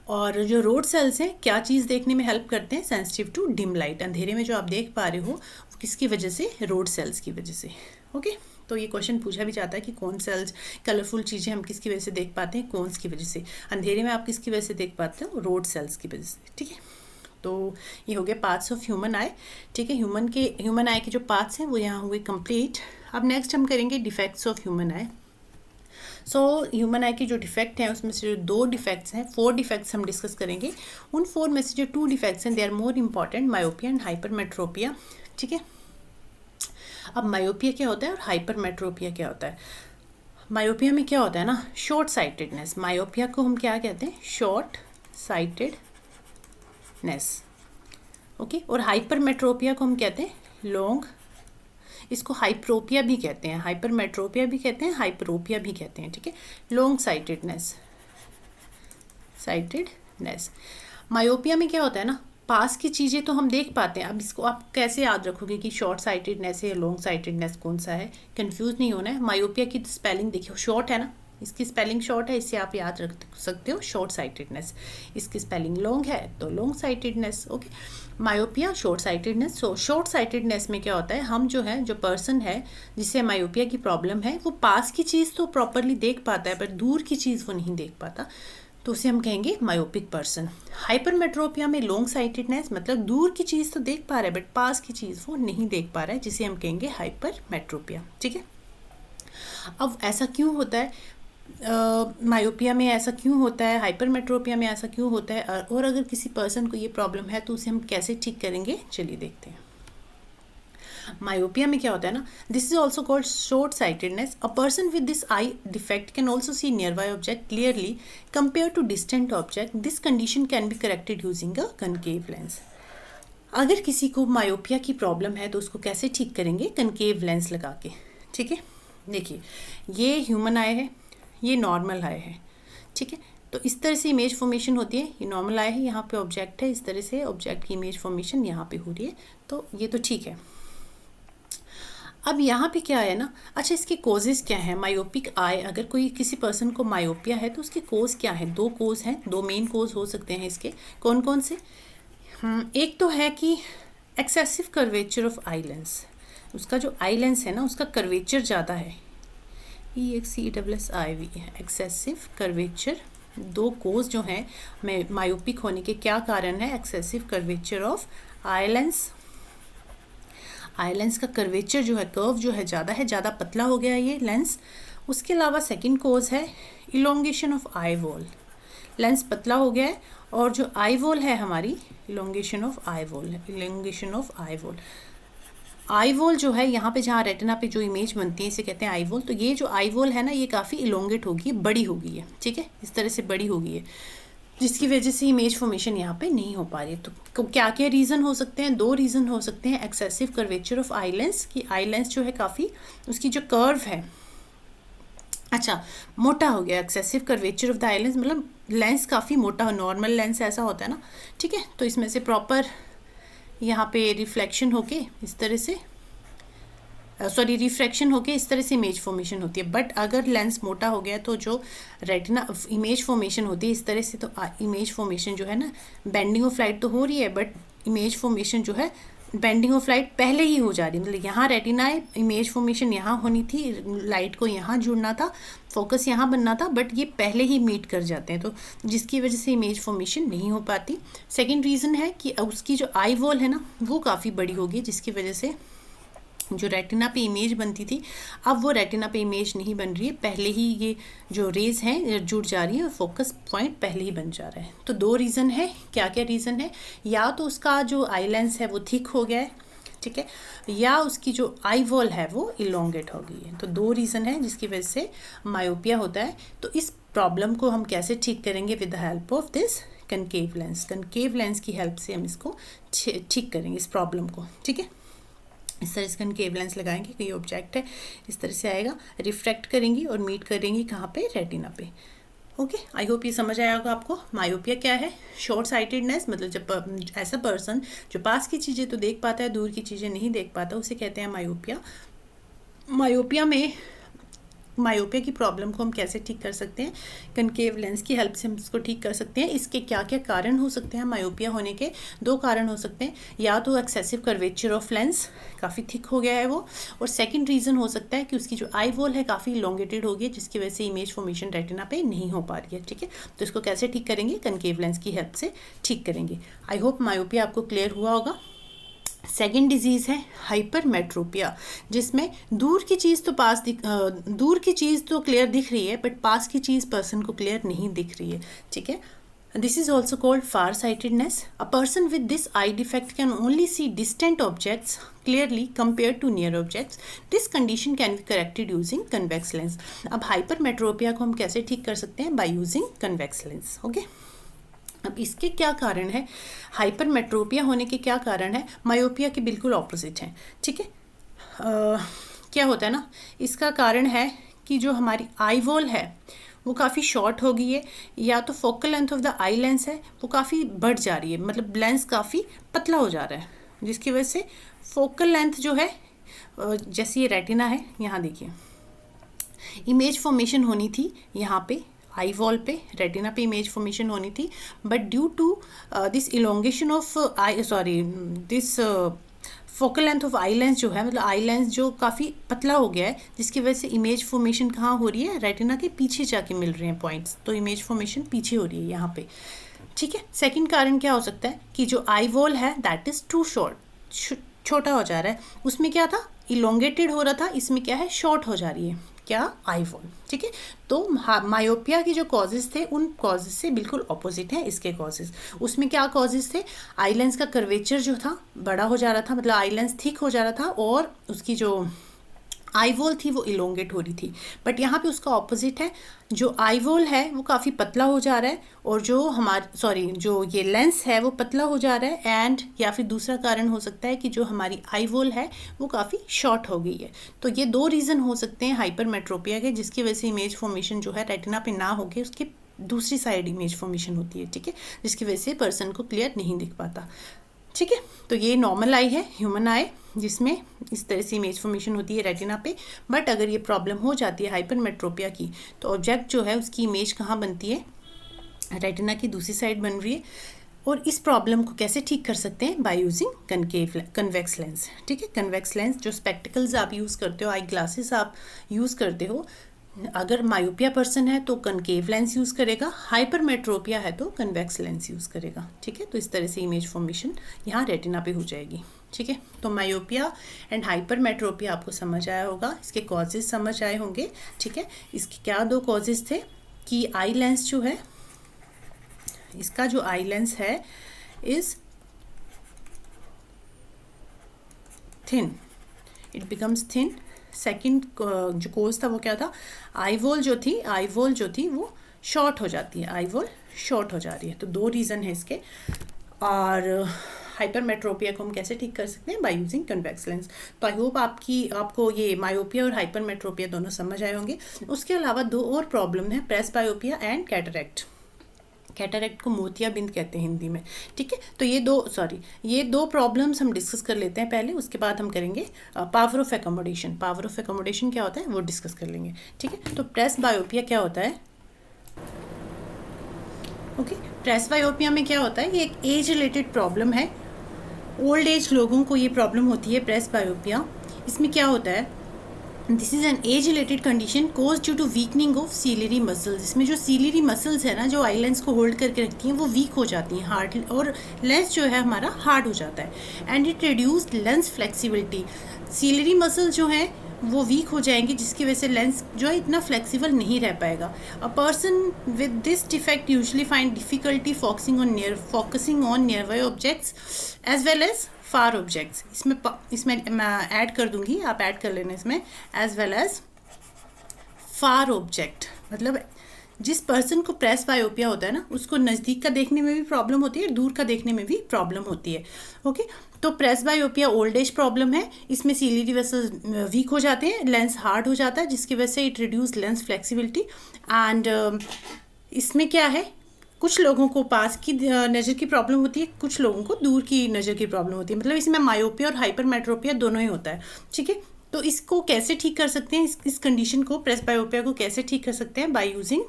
और जो रोड सेल्स हैं क्या चीज़ देखने में हेल्प करते हैं, सेंसिटिव टू डिम लाइट, अंधेरे में जो आप देख पा रहे हो वो किसकी वजह से, रोड सेल्स की वजह से। ओके, तो ये क्वेश्चन पूछा भी जाता है कि कौन सेल्स, कलरफुल चीज़ें हम किसकी वजह से देख पाते हैं, कौन की वजह से, अंधेरे में आप किसकी वजह से देख पाते हो, रोड सेल्स की वजह से। ठीक है, तो ये हो गया पार्ट्स ऑफ ह्यूमन आई। ठीक है, ह्यूमन आई के जो पार्ट्स हैं वो यहाँ हुए कंप्लीट। अब नेक्स्ट हम करेंगे defects of human I. So human आई के जो डिफेक्ट हैं उसमें से जो 2 डिफेक्ट्स हैं, 4 डिफेक्ट्स हम डिस्कस करेंगे। उन 4 में से जो 2 डिफेक्ट्स हैं they are more important, myopia and hypermetropia. ठीक है, अब मायोपिया क्या होता है और हाइपरमेट्रोपिया क्या होता है। मायोपिया में क्या होता है ना, शॉर्ट साइटेडनेस, मायोपिया को हम क्या कहते हैं, शॉर्ट साइटेडनेस। ओके, और हाइपरमेट्रोपिया को हम कहते हैं लॉन्ग, इसको हाइप्रोपिया भी कहते हैं, हाइपरमेट्रोपिया भी कहते हैं, हाइपरोपिया भी कहते हैं। ठीक है, लॉन्ग साइटेडनेस। मायोपिया में क्या होता है ना, पास की चीज़ें तो हम देख पाते हैं। अब इसको आप कैसे याद रखोगे कि शॉर्ट साइटेडनेस है या लॉन्ग साइटेडनेस कौन सा है, कंफ्यूज नहीं होना है। मायोपिया की स्पेलिंग देखिए, शॉर्ट है ना, इसकी स्पेलिंग शॉर्ट है, इससे आप याद रख सकते हो शॉर्ट साइटेडनेस। इसकी स्पेलिंग लॉन्ग है तो long sightedness. Okay, myopia, short sightedness. So short sightedness में क्या होता है, हम जो है, जो पर्सन है जिसे मायोपिया की प्रॉब्लम है वो पास की चीज़ तो प्रॉपरली देख पाता है पर दूर की चीज़ वो नहीं देख पाता, तो उसे हम कहेंगे मायोपिक पर्सन। हाइपरमेट्रोपिया में लॉन्ग साइटेडनेस मतलब दूर की चीज़ तो देख पा रहा है बट पास की चीज़ वो नहीं देख पा रहा है, जिसे हम कहेंगे हाइपरमेट्रोपिया। ठीक है, अब ऐसा क्यों होता है, मायोपिया में ऐसा क्यों होता है, हाइपरमेट्रोपिया में ऐसा क्यों होता है, और अगर किसी पर्सन को ये प्रॉब्लम है तो उसे हम कैसे ठीक करेंगे, चलिए देखते हैं। मायोपिया में क्या होता है ना, this is also called short sightedness. A person with this eye defect can also see nearby object clearly compare to distant object. This condition can be corrected using a concave lens. अगर किसी को myopia की problem है तो उसको कैसे ठीक करेंगे, कनकेव लेंस लगा के। ठीक है, देखिए ये ह्यूमन आई है, ये नॉर्मल आई है। ठीक है, तो इस तरह से इमेज फॉर्मेशन होती है, ये नॉर्मल आई है, यहाँ पे ऑब्जेक्ट है, इस तरह से ऑब्जेक्ट की इमेज फॉर्मेशन यहाँ पे हो रही है, तो ये तो ठीक है। अब यहाँ पे क्या है ना, अच्छा इसके कोजेज़ क्या हैं, मायोपिक आई, अगर कोई किसी पर्सन को मायोपिया है तो उसके कोज क्या है, 2 कोज हैं, 2 मेन कोज हो सकते हैं इसके। कौन कौन से, एक तो है कि excessive curvature of eye lens, उसका जो आई लेंस है ना उसका कर्वेचर ज़्यादा है, EXCESSIV, एक्सेसिव कर्वेचर। 2 कोज जो हैं मायोपिक होने के क्या कारण है, excessive curvature of eye lens, eye lens का कर्वेचर जो है, कर्व जो है ज़्यादा पतला हो गया ये लेंस। उसके अलावा सेकंड कोज है elongation of eye wall, lens पतला हो गया है और जो आई वॉल है हमारी, इलोंगेशन ऑफ आई वॉल है, elongation of eye wall. Eye wall जो है यहाँ पे जहाँ रेटिना पे जो इमेज बनती है इसे कहते हैं आई वॉल। तो ये जो आई वॉल है ना ये काफ़ी इलोंगेट होगी, बड़ी हो गई है। ठीक है, इस तरह से बड़ी हो गई है जिसकी वजह से इमेज फॉर्मेशन यहाँ पे नहीं हो पा रही है। तो क्या क्या रीज़न हो सकते हैं, 2 रीज़न हो सकते हैं। Excessive curvature of eye lens, की आई लेंस जो है काफ़ी, उसकी जो कर्व है अच्छा मोटा हो गया। Excessive curvature of the eye lens मतलब लेंस काफ़ी मोटा हो, नॉर्मल लेंस ऐसा होता है ना। ठीक है, तो इसमें से प्रॉपर यहाँ पे रिफ्लेक्शन होके इस तरह से रिफ्रैक्शन होके इस तरह से इमेज फॉर्मेशन होती है। बट अगर लेंस मोटा हो गया तो जो रेटिना इमेज फॉर्मेशन होती है इस तरह से, तो इमेज फॉर्मेशन जो है ना, बेंडिंग ऑफ लाइट तो हो रही है बट इमेज फॉर्मेशन जो है बेंडिंग ऑफ लाइट पहले ही हो जा रही है। मतलब यहाँ रेटिना है, इमेज फॉर्मेशन यहाँ होनी थी, लाइट को यहाँ जुड़ना था, फोकस यहाँ बनना था, बट ये पहले ही मीट कर जाते हैं, तो जिसकी वजह से इमेज फॉर्मेशन नहीं हो पाती। सेकंड रीज़न है कि उसकी जो आई वॉल है ना वो काफ़ी बड़ी होगी, जिसकी वजह से जो रेटिना पे इमेज बनती थी अब वो रेटिना पे इमेज नहीं बन रही है, पहले ही ये जो रेज हैं जुड़ जा रही है और फोकस पॉइंट पहले ही बन जा रहा है। तो 2 रीज़न है। क्या क्या रीज़न है, या तो उसका जो आई लेंस है वो थिक हो गया है, ठीक है, या उसकी जो आई वॉल है वो इलोंगेट हो गई है। तो 2 रीज़न है जिसकी वजह से मायोपिया होता है। तो इस प्रॉब्लम को हम कैसे ठीक करेंगे with the help of this concave lens. Concave lens की हेल्प से हम इसको ठीक करेंगे इस प्रॉब्लम को, ठीक है। इस तरह से कनकेव लेंस लगाएंगे, कोई ऑब्जेक्ट है इस तरह से आएगा, रिफ्रैक्ट करेंगी और मीट करेंगी कहाँ पे, रेटिना पे। ओके, आई होप ये समझ आया होगा आपको। मायोपिया क्या है? शॉर्ट साइटेडनेस, मतलब जब ऐसा पर्सन जो पास की चीज़ें तो देख पाता है, दूर की चीज़ें नहीं देख पाता, उसे कहते हैं मायोपिया। मायोपिया की प्रॉब्लम को हम कैसे ठीक कर सकते हैं? कनकेव लेंस की हेल्प से हम इसको ठीक कर सकते हैं। इसके क्या क्या कारण हो सकते हैं मायोपिया होने के? 2 कारण हो सकते हैं, या तो एक्सेसिव कर्वेचर ऑफ लेंस, काफ़ी थिक हो गया है वो, और सेकंड रीज़न हो सकता है कि उसकी जो आई वॉल है काफ़ी इलोंगेटेड हो गई है, जिसकी वजह से इमेज फॉर्मेशन रेटिना पे नहीं हो पा रही है, ठीक है। तो इसको कैसे ठीक करेंगे? कनकेव लेंस की हेल्प से ठीक करेंगे। आई होप मायोपिया आपको क्लियर हुआ होगा। सेकेंड डिजीज़ है हाइपरमेट्रोपिया, जिसमें दूर की चीज़ तो क्लियर दिख रही है, बट पास की चीज़ पर्सन को क्लियर नहीं दिख रही है, ठीक है। This is also called far sightedness. A person with this eye defect can only see distant objects clearly compared to near objects. This condition can be corrected using convex lens. अब hypermetropia को हम कैसे ठीक कर सकते हैं? By using convex lens, okay. अब इसके क्या कारण है? हाइपरमेट्रोपिया होने के क्या कारण है? मायोपिया के बिल्कुल ऑपोजिट हैं, ठीक है। क्या होता है ना, इसका कारण है कि जो हमारी आई वॉल है वो काफ़ी शॉर्ट हो गई है, या तो focal length of the eye lens है वो काफ़ी बढ़ जा रही है, मतलब लेंस काफ़ी पतला हो जा रहा है, जिसकी वजह से फोकल लेंथ जो है, जैसे ये रेटिना है, यहाँ देखिए इमेज फॉर्मेशन होनी थी यहाँ पे आई वॉल पे, रेटिना पे इमेज फॉर्मेशन होनी थी, but due to this elongation of this focal length of eye lens जो है, मतलब आई लेंस जो काफ़ी पतला हो गया है, जिसकी वजह से इमेज फॉर्मेशन कहाँ हो रही है? रेटिना के पीछे जाके मिल रहे हैं पॉइंट्स, तो इमेज फॉर्मेशन पीछे हो रही है यहाँ पे, ठीक है। सेकंड कारण क्या हो सकता है कि जो आई वॉल है दैट इज़ टू शॉर्ट, छोटा हो जा रहा है। उसमें क्या था? इलोंगेटेड हो रहा था, इसमें क्या है? शॉर्ट हो जा रही है, क्या? आई वॉल, ठीक है। तो मायोपिया के जो कॉजेज थे उन कॉजेज से बिल्कुल ऑपोजिट हैं इसके कॉजेज। उसमें क्या कॉजेज थे? आई लेंस का कर्वेचर जो था बड़ा हो जा रहा था, मतलब आई लेंस थिक हो जा रहा था, और उसकी जो आई वॉल थी वो इलोंगेट हो रही थी। बट यहाँ पे उसका ऑपोजिट है, जो आई वॉल है वो काफ़ी पतला हो जा रहा है, और जो ये लेंस है वो पतला हो जा रहा है, एंड या फिर दूसरा कारण हो सकता है कि जो हमारी आई वॉल है वो काफ़ी शॉर्ट हो गई है। तो ये 2 रीज़न हो सकते हैं हाइपरमेट्रोपिया के, जिसकी वजह से इमेज फॉर्मेशन जो है रेटिना पे ना होके उसके दूसरी साइड इमेज फॉर्मेशन होती है, ठीक है, जिसकी वजह से पर्सन को क्लियर नहीं दिख पाता, ठीक है। तो ये नॉर्मल आई है, ह्यूमन आई, जिसमें इस तरह से इमेज फॉर्मेशन होती है रेटिना पे। बट अगर ये प्रॉब्लम हो जाती है हाइपरमेट्रोपिया की, तो ऑब्जेक्ट जो है उसकी इमेज कहाँ बनती है? रेटिना की दूसरी साइड बन रही है। और इस प्रॉब्लम को कैसे ठीक कर सकते हैं? बाय यूजिंग कन्वेक्स लेंस, ठीक है। कन्वेक्स लेंस, जो स्पेक्टिकल्स आप यूज़ करते हो, आई ग्लासेस आप यूज़ करते हो, अगर मायोपिया पर्सन है तो कनकेव लेंस यूज़ करेगा, हाइपरमेट्रोपिया है तो कन्वेक्स लेंस यूज़ करेगा, ठीक है। तो इस तरह से इमेज फॉर्मेशन यहाँ रेटिना पे हो जाएगी, ठीक है। तो मायोपिया एंड हाइपरमेट्रोपिया आपको समझ आया होगा, इसके कॉजेज समझ आए होंगे, ठीक है। इसके क्या 2 कॉजेज थे कि आई लेंस जो है, इसका जो आई लेंस है is thin, it becomes thin. Second जो कोज था वो क्या था? आई वॉल जो थी वो शॉर्ट हो जाती है, आई वॉल शॉर्ट हो जा रही है। तो 2 रीज़न है इसके। और हाइपरमेट्रोपिया को हम कैसे ठीक कर सकते हैं? By using convex lens. तो आई होप आपको ये मायोपिया और हाइपरमेट्रोपिया दोनों समझ आए होंगे। उसके अलावा 2 और प्रॉब्लम है, प्रेसबायोपिया एंड कैटरैक्ट। कैटरैक्ट को मोतियाबिंद कहते हैं हिंदी में, ठीक है। तो ये दो प्रॉब्लम्स हम डिस्कस कर लेते हैं पहले, उसके बाद हम करेंगे power of accommodation. Power of accommodation क्या होता है वो डिस्कस कर लेंगे, ठीक है। तो प्रेसबायोपिया क्या होता है? ओके, प्रेसबायोपिया में क्या होता है? ये एक एज रिलेटेड प्रॉब्लम है, ओल्ड एज लोगों को ये प्रॉब्लम होती है प्रेसबायोपिया। इसमें क्या होता है? This is an age related condition cause due to weakening of ciliary muscles. इसमें जो सीलरी मसल्स है ना, जो आई लेंस को होल्ड करके रखती हैं, वो वीक हो जाती हैं, हार्ड, और लेंस जो है हमारा हार्ड हो जाता है, and it reduce lens flexibility. Ciliary muscle जो हैं वो वीक हो जाएंगे, जिसकी वजह से लेंस जो है इतना फ्लेक्सिबल नहीं रह पाएगा। A person with this defect usually find difficulty focusing on nearby objects as well as far objects. इसमें मैं ऐड कर दूंगी, आप ऐड कर लेना इसमें, as well as far object, मतलब जिस पर्सन को प्रेस बायोपिया होता है ना, उसको नज़दीक का देखने में भी प्रॉब्लम होती है, दूर का देखने में भी प्रॉब्लम होती है। ओके, तो प्रेस बायोपिया ओल्ड एज प्रॉब्लम है। इसमें सीलियरी वेसल्स वीक हो जाते हैं, लेंस हार्ड हो जाता है, जिसकी वजह से it reduce lens flexibility. And इसमें क्या है, कुछ लोगों को पास की नज़र की प्रॉब्लम होती है, कुछ लोगों को दूर की नज़र की प्रॉब्लम होती है। मतलब इसमें मायोपिया और हाइपरमेट्रोपिया दोनों ही होता है। ठीक है, तो इसको कैसे ठीक कर सकते हैं, इस कंडीशन को, प्रेस बायोपिया को कैसे ठीक कर सकते हैं? By using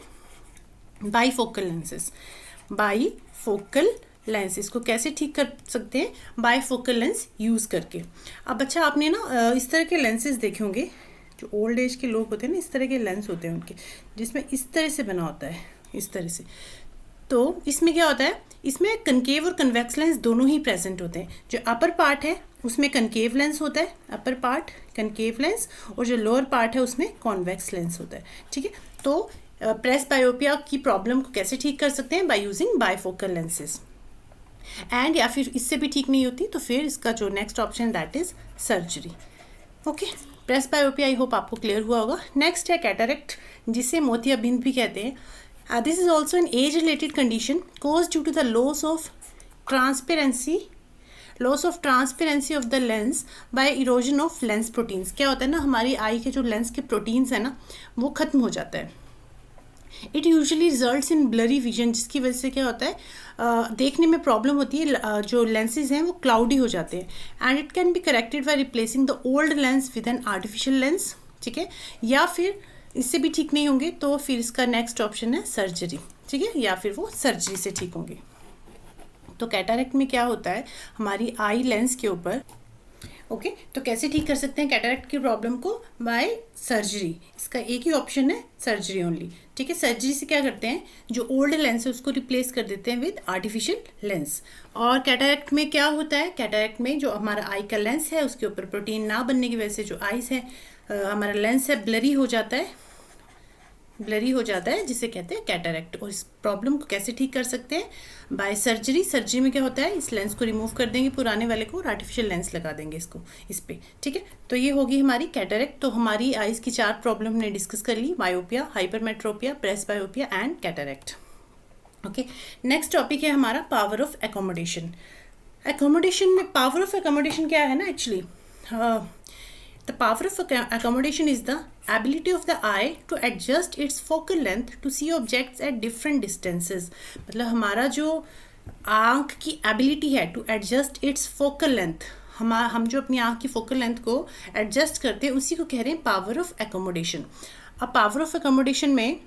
bifocal lenses. Bifocal lens इसको कैसे ठीक कर सकते हैं? बाईफोकल लेंस यूज़ करके। अब अच्छा, आपने ना इस तरह के लेंसेज देखे होंगे, जो ओल्ड एज के लोग होते हैं ना, इस तरह के लेंस होते हैं उनके, जिसमें इस तरह से बना होता है, इस तरह से। तो इसमें क्या होता है, इसमें कनकेव और कन्वेक्स लेंस दोनों ही प्रेजेंट होते हैं। जो अपर पार्ट है उसमें कनकेव लेंस होता है, अपर पार्ट कनकेव लेंस, और जो लोअर पार्ट है उसमें कॉन्वेक्स लेंस होता है। ठीक है, तो प्रेस बायोपिया की प्रॉब्लम को कैसे ठीक कर सकते हैं? By using bifocal lenses. And या फिर इससे भी ठीक नहीं होती तो फिर इसका जो next option that is surgery. Okay, presbyopia I hope आपको क्लियर हुआ होगा। नेक्स्ट है कैटरेक्ट, जिसे मोतियाबिंद भी कहते हैं। This is also an age-related condition caused due to the loss of transparency of the lens by erosion of lens proteins। क्या होता है ना, हमारी आई के जो लेंस के प्रोटीन्स है ना, वो ख़त्म हो जाता है। It usually results in blurry vision, जिसकी वजह से क्या होता है, देखने में प्रॉब्लम होती है, जो लेंसेज हैं वो क्लाउडी हो जाते हैं। And it can be corrected by replacing the old lens with an artificial lens. ठीक है, या फिर इससे भी ठीक नहीं होंगे तो फिर इसका नेक्स्ट ऑप्शन है सर्जरी। ठीक है, या फिर वो सर्जरी से ठीक होंगे। तो कैटरेक्ट में क्या होता है, हमारी आई लेंस के ऊपर। ओके, तो कैसे ठीक कर सकते हैं कैटरेक्ट की प्रॉब्लम को? By surgery. इसका एक ही ऑप्शन है, सर्जरी ओनली। ठीक है, सर्जरी से क्या करते हैं, जो ओल्ड लेंस है उसको रिप्लेस कर देते हैं विद आर्टिफिशियल लेंस। और कैटरेक्ट में क्या होता है, कैटरेक्ट में जो हमारा आई का लेंस है उसके ऊपर प्रोटीन ना बनने की वजह से जो आईज है, हमारा लेंस है, ब्लरी हो जाता है, ब्लरी हो जाता है, जिसे कहते हैं कैटरेक्ट। और इस प्रॉब्लम को कैसे ठीक कर सकते हैं? Bye surgery. सर्जरी में क्या होता है, इस लेंस को रिमूव कर देंगे पुराने वाले को और आर्टिफिशियल लेंस लगा देंगे इसको, इस पे। ठीक है, तो ये होगी हमारी कैटरेक्ट। तो हमारी आइज़ की 4 प्रॉब्लम हमने डिस्कस कर ली, myopia, hypermetropia, presbyopia and cataract. Okay, next topic है हमारा पावर ऑफ एकोमोडेशन। एकोमोडेशन में पावर ऑफ एकोमोडेशन क्या है ना, actually the power of accommodation is the ability of the eye to adjust its focal length to see objects at different distances। मतलब हमारा जो आँख की एबिलिटी है to adjust its focal length, हम जो अपनी आँख की फोकल लेंथ को एडजस्ट करते हैं उसी को कह रहे हैं पावर ऑफ एकोमोडेशन। अब पावर ऑफ एकोमोडेशन में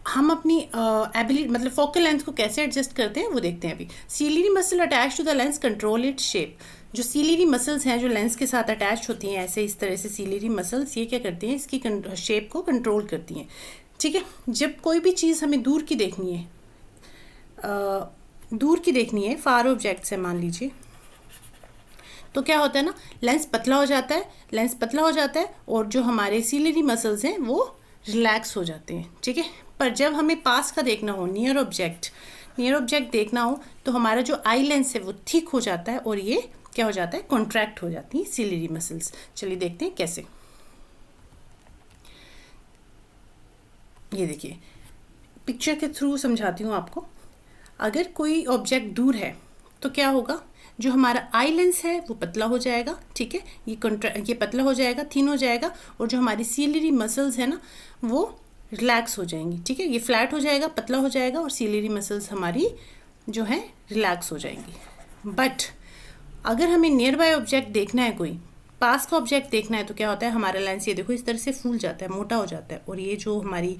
हम अपनी एबिलिटी, मतलब फोकल लेंथ को कैसे एडजस्ट करते हैं वो देखते हैं अभी। Ciliary muscle attach to the lens control its shape. जो सीलियरी मसल्स हैं जो लेंस के साथ अटैच होती हैं, ऐसे इस तरह से सीलियरी मसल्स ये क्या करती हैं, इसकी शेप को कंट्रोल करती हैं। ठीक है, जब कोई भी चीज़ हमें दूर की देखनी है, फार ऑब्जेक्ट्स है मान लीजिए, तो क्या होता है ना, लेंस पतला हो जाता है और जो हमारे सीलियरी मसल्स हैं वो रिलैक्स हो जाते हैं। ठीक है, पर जब हमें पास का देखना हो, नियर ऑब्जेक्ट देखना हो, तो हमारा जो आई लेंस है वो थिक हो जाता है और ये क्या हो जाता है, कॉन्ट्रैक्ट हो जाती है सीलियरी मसल्स। चलिए देखते हैं कैसे। ये देखिए, पिक्चर के थ्रू समझाती हूँ आपको। अगर कोई ऑब्जेक्ट दूर है तो क्या होगा, जो हमारा आई लेंस है वो पतला हो जाएगा। ठीक है, ये पतला हो जाएगा, थिन हो जाएगा, और जो हमारी सीलियरी मसल्स है ना वो रिलैक्स हो जाएंगी। ठीक है, ये फ्लैट हो जाएगा, पतला हो जाएगा, और सीलियरी मसल्स हमारी जो है रिलैक्स हो जाएंगी। बट अगर हमें नियर बाय ऑब्जेक्ट देखना है, कोई पास का ऑब्जेक्ट देखना है, तो क्या होता है, हमारा लेंस ये देखो इस तरह से फूल जाता है, मोटा हो जाता है, और ये जो हमारी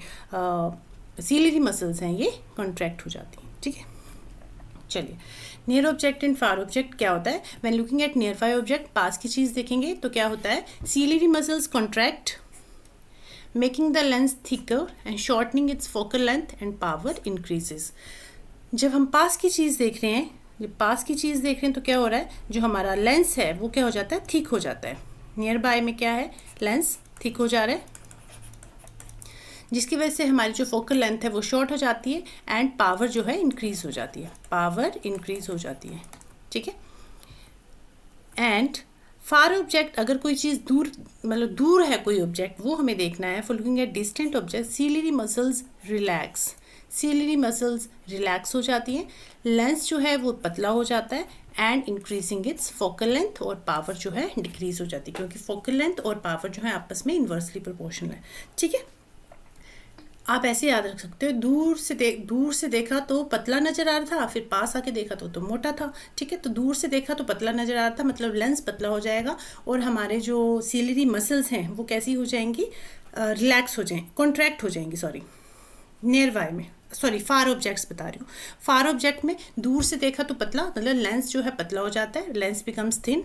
सीलियरी मसल्स हैं ये कॉन्ट्रैक्ट हो जाती हैं। ठीक है, चलिए near object and far object क्या होता है। When looking at nearby object, पास की चीज़ देखेंगे तो क्या होता है, ciliary muscles contract, making the lens thicker and shortening its focal length and power increases. जब हम पास की चीज़ देख रहे हैं तो क्या हो रहा है, जो हमारा लेंस है वो क्या हो जाता है, थिक हो जाता है। नियर बाय में क्या है, लेंस थिक हो जा रहा है, जिसकी वजह से हमारी जो फोकल लेंथ है वो शॉर्ट हो जाती है एंड पावर जो है इंक्रीज हो जाती है, ठीक है। एंड फार ऑब्जेक्ट, अगर कोई चीज़ दूर मतलब दूर है कोई ऑब्जेक्ट, वो हमें देखना है। For looking at distant object ciliary muscles relax, ciliary muscles relax हो जाती हैं, लेंस जो है वो पतला हो जाता है, and increasing its focal length, और पावर जो है डिक्रीज हो जाती है, क्योंकि फोकल लेंथ और पावर जो है आपस में इन्वर्सली प्रोपोर्शनल है। ठीक है, आप ऐसे याद रख सकते हो, दूर से देखा तो पतला नज़र आ रहा था, फिर पास आके देखा तो मोटा था। ठीक है, तो दूर से देखा तो पतला नज़र आ रहा था, मतलब लेंस पतला हो जाएगा, और हमारे जो सीलियरी मसल्स हैं वो कैसी हो जाएंगी, रिलैक्स हो जाएंगी, कॉन्ट्रैक्ट हो जाएंगी, सॉरी नियर बाय में, सॉरी फार ऑब्जेक्ट्स बता रही हूँ। फार ऑब्जेक्ट में दूर से देखा तो पतला, मतलब लेंस जो है पतला हो जाता है, लेंस बिकम्स थिन।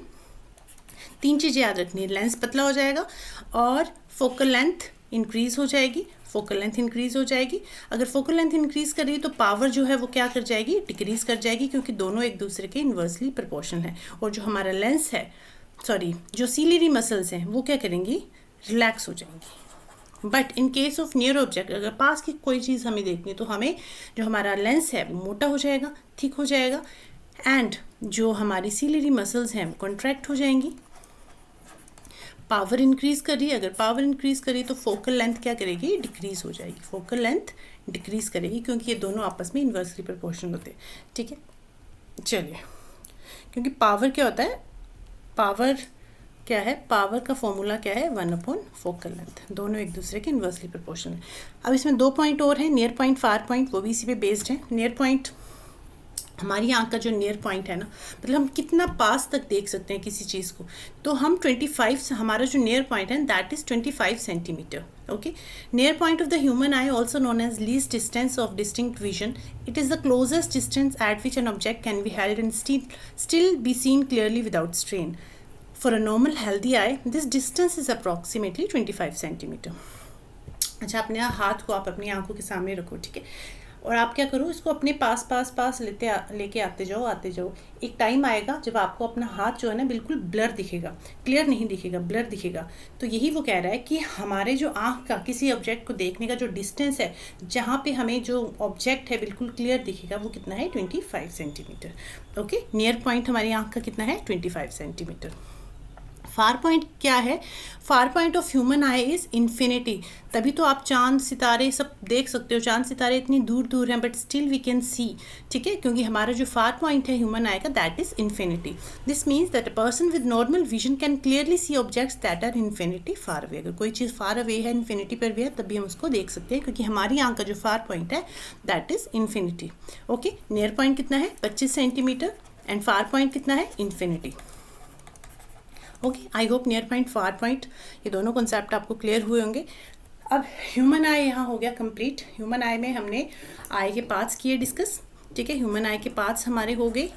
तीन चीज़ें याद रखनी है, लेंस पतला हो जाएगा और फोकल लेंथ इंक्रीज हो जाएगी, फोकल लेंथ इंक्रीज हो जाएगी। अगर फोकल लेंथ इंक्रीज कर रही है तो पावर जो है वो क्या कर जाएगी, डिक्रीज कर जाएगी, क्योंकि दोनों एक दूसरे के इन्वर्सली प्रोपोर्शनल है। और जो हमारा लेंस है, सॉरी जो सीलियरी मसल्स हैं वो क्या करेंगी, रिलैक्स हो जाएंगी। But in case of near object, अगर पास की कोई चीज़ हमें देखनी है तो हमें जो हमारा लेंस है वो मोटा हो जाएगा, थिक हो जाएगा, एंड जो हमारी सीलियरी मसल्स हैं वो कॉन्ट्रैक्ट हो जाएंगी। पावर इंक्रीज कर रही है, अगर पावर इंक्रीज करी तो फोकल लेंथ क्या करेगी, डिक्रीज हो जाएगी, फोकल लेंथ डिक्रीज करेगी, क्योंकि ये दोनों आपस में इन्वर्सली प्रोपोर्शनल होते हैं। ठीक है, चलिए, क्योंकि पावर क्या होता है, पावर क्या है, पावर का फॉर्मूला क्या है, 1/4 फोकल लेंथ, दोनों एक दूसरे के इन्वर्सली प्रोपोर्शनल है। अब इसमें 2 पॉइंट और हैं, नियर पॉइंट, फार पॉइंट, वो भी इसी पे बेस्ड है। नियर पॉइंट, हमारी आँख का जो नियर पॉइंट है ना, मतलब हम कितना पास तक देख सकते हैं किसी चीज़ को, तो हम 25 से, हमारा जो नियर पॉइंट है that is 25 centimetre. Okay, near point of the human eye also known as least distance of distinct vision, it is the closest distance at which an object can be held and still be seen clearly without strain. For a normal healthy eye, this distance is approximately 25 centimetre. अच्छा, अपने हाथ को आप अपनी आंखों के सामने रखो, ठीक है, और आप क्या करो, इसको अपने पास लेके आते जाओ। एक टाइम आएगा जब आपको अपना हाथ जो है ना बिल्कुल ब्लर दिखेगा, क्लियर नहीं दिखेगा, ब्लर दिखेगा। तो यही वो कह रहा है कि हमारे जो आँख का किसी ऑब्जेक्ट को देखने का जो डिस्टेंस है, जहाँ पे हमें जो ऑब्जेक्ट है बिल्कुल क्लियर दिखेगा, वो कितना है, 25 सेंटीमीटर। ओके, नियर पॉइंट हमारी आँख का कितना है, 25 सेंटीमीटर। फार पॉइंट क्या है, far point of human eye is infinity. तभी तो आप चांद सितारे सब देख सकते हो, चांद सितारे इतनी दूर दूर हैं but still we can see. ठीक है, क्योंकि हमारा जो फार पॉइंट है ह्यूमन आई का that is infinity. This means that a person with normal vision can clearly see objects that are infinity far away. अगर कोई चीज़ फार अवे है, इन्फिनिटी पर भी है, तभी हम उसको देख सकते हैं, क्योंकि हमारी आँख का जो फार पॉइंट है that is infinity. Okay, near point कितना है, 25 सेंटीमीटर, एंड फार पॉइंट कितना है, infinity. Okay, I hope near point, far point, ये दोनों कॉन्सेप्ट आपको क्लियर हुए होंगे। अब ह्यूमन आई यहाँ हो गया कंप्लीट। ह्यूमन आई में हमने आई के पार्ट्स किए डिस्कस। ठीक है, ह्यूमन आई के पार्ट्स हमारे हो गए।